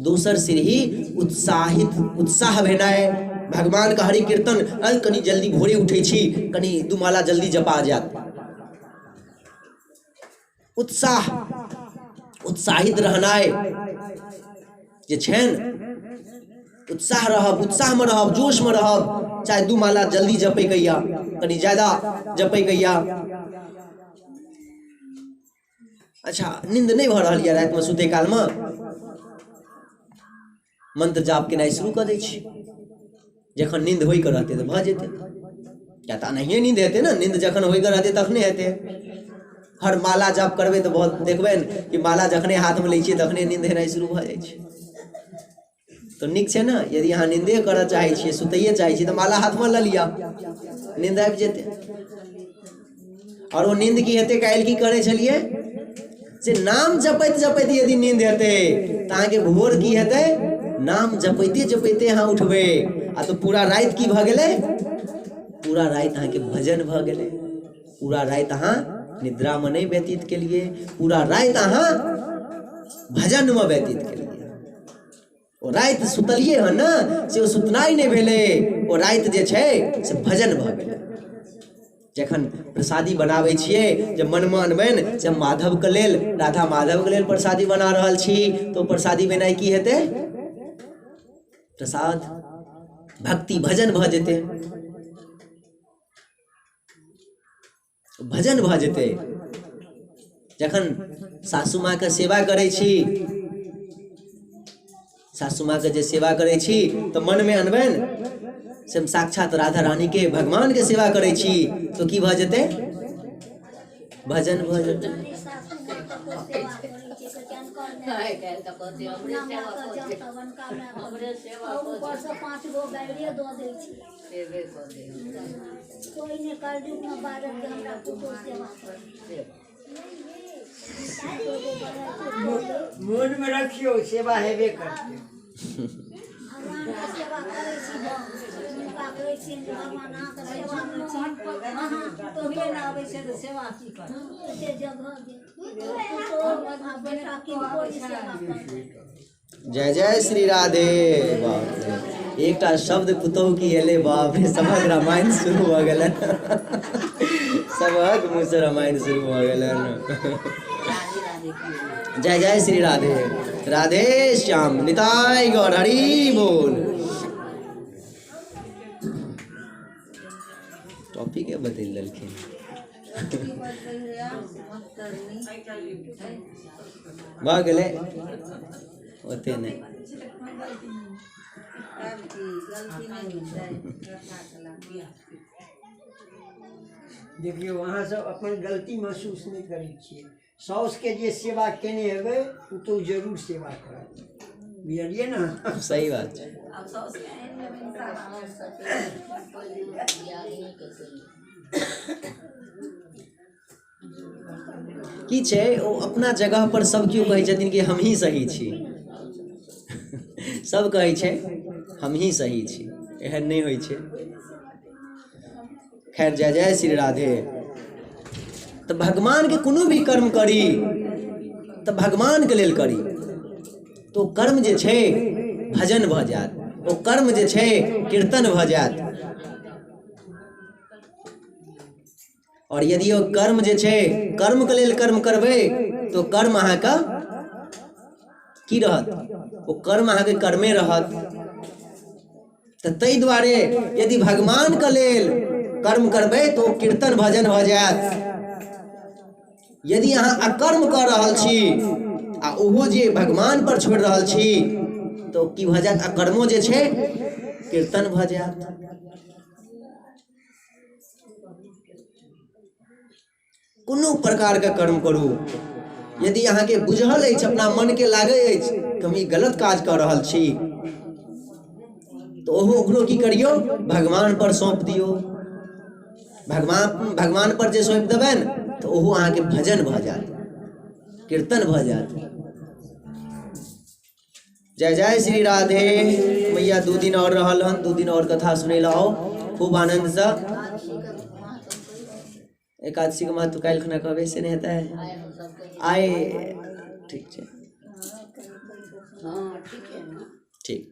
दोसर सीढ़ी उत्साह भेनाइ। भगवान का हरि कीर्तन कनी जल्दी भोरे उठै छी, कनी दू माला जल्दी जपा जात, उत्साहित रहनाइ जे छनि, उत्साह रहब, उत्साह में रहब, जोश में रहब, चाहे दू माला जल्दी जपै के या कनी ज्यादा जपै के या। अच्छा, नींद नहीं भऽ रहल यऽ, राति में सुते काल में मंत्र जाप केनाइ शुरू कऽ दै छी, जखन नींद होइ के रहतै तऽ भऽ जेतै, या तऽ एनाहिए नींद हेतै ने, नींद जखन होइ के रहतै तखने हेतै। हर माला जाप करबै तऽ बहुत देखबै कि माला जखने हाथ में लै छियै तखने नींद हेनाइ शुरू भऽ जाइ छै। तो नीक छै ने, यदि अहाँ नींदे करऽ चाहै छियै, सुतैये चाहै छियै, तऽ माला हाथ में लऽ लिअ, नींद आबि जेतै। और वो नींद की हेतु काल्हि की करे छलिए से नाम जपैत जपैत यदि नींद हेतै तऽ अहाँके भोर की हेतै नाम जपैते जपैते अहाँ उठबै आ तो पूरा राति की भऽ गेलै पूरा राति अहाँके भजन भऽ गेलै पूरा राति अहाँ निद्रामे नहीं व्यतीत केलिए पूरा राति अहाँ भजनमे व्यतीत केलिए ओ राति सुतलिए हन ना से ओ सुतनाइ नहीं भेलै ओ राति जे छै से भजन भऽ गेलै जखन प्रसादी बनाबै छियै जब मनमे अनबनि से माधवके लेल राधा माधवके लेल प्रसादी बना रहल छी तो प्रसादी बनाइ की हेतै प्रसाद भक्ति भजन भऽ जेतै भजन भऽ जेतै जखन सासू माँ के सेवा करै छी सासू माँ के जे सेवा करै छी तो मन में अनबनि से हम साक्षात राधा रानी के भगवान के सेवा करै छी तो की भऽ जेतै भजन भऽ जेतै मोन में रखियो सेवा हेबे करते जय जय श्री राधे बाप रे एकटा शब्द पुतहु की एले बाप रे सबक रामायण शुरू भऽ गेलै सबक मुँह से रामायण शुरू भऽ गेलै जय जय श्री राधे राधे श्याम निताई गौर हरि बोल टॉपिक है बदल ललखिन भऽ गेलै ओते नहीं देखिए वहाँ सब अपन गलती महसूस नहीं करै छियै साउस के जे सेवा केने हेबै ओ तो जरूर सेवा करत बुझलिए ना सही बात है की छै ओ अपना जगह पर सब क्यों कहै छथिन कि हम ही सही छी सब कहै छै हम ही सही छी एहन नहीं होइ छै खैर जय जय श्री राधे तो भगवान के कोनो भी कर्म करी तो भगवान के लेल करी तो कर्म जे छै भजन भऽ जायत ओ कर्म जे छै कीर्तन भऽ जायत और यदि ओ कर्म जे छै कर्म के लेल कर्म करबै तो कर्म अहाँके की रहत ओ कर्म अहाँके कर्मे रहत तऽ ताहि दुआरे यदि भगवान के लेल कर्म करबै तो कीर्तन भजन भऽ जायत यदि अहाँ अकर्म कऽ रहल छी आ ओहो जे भगवान पर छोड़ि रहल छी तो की भऽ जायत अकर्मो जे छै कीर्तन भऽ जायत कोनो प्रकार के कर्म करू यदि अहाँके बुझल अछि अपना मन के लागै अछि कि हम ई गलत काज कऽ रहल छी तो ओकरो की करियो भगवान पर सौंप दियो भगवान पर जे सौंप देबनि तो ओहो अहाँके भजन भऽ जायत कीर्तन भऽ जायत जय जय श्री राधे मैया 2 दिन और रहल हन 2 दिन और कथा सुनै ला आओ खूब आनंद से एकादशी के महत्व काल्हि खुना कहबै से नहीं हेतै आइ ठीक छै ठीक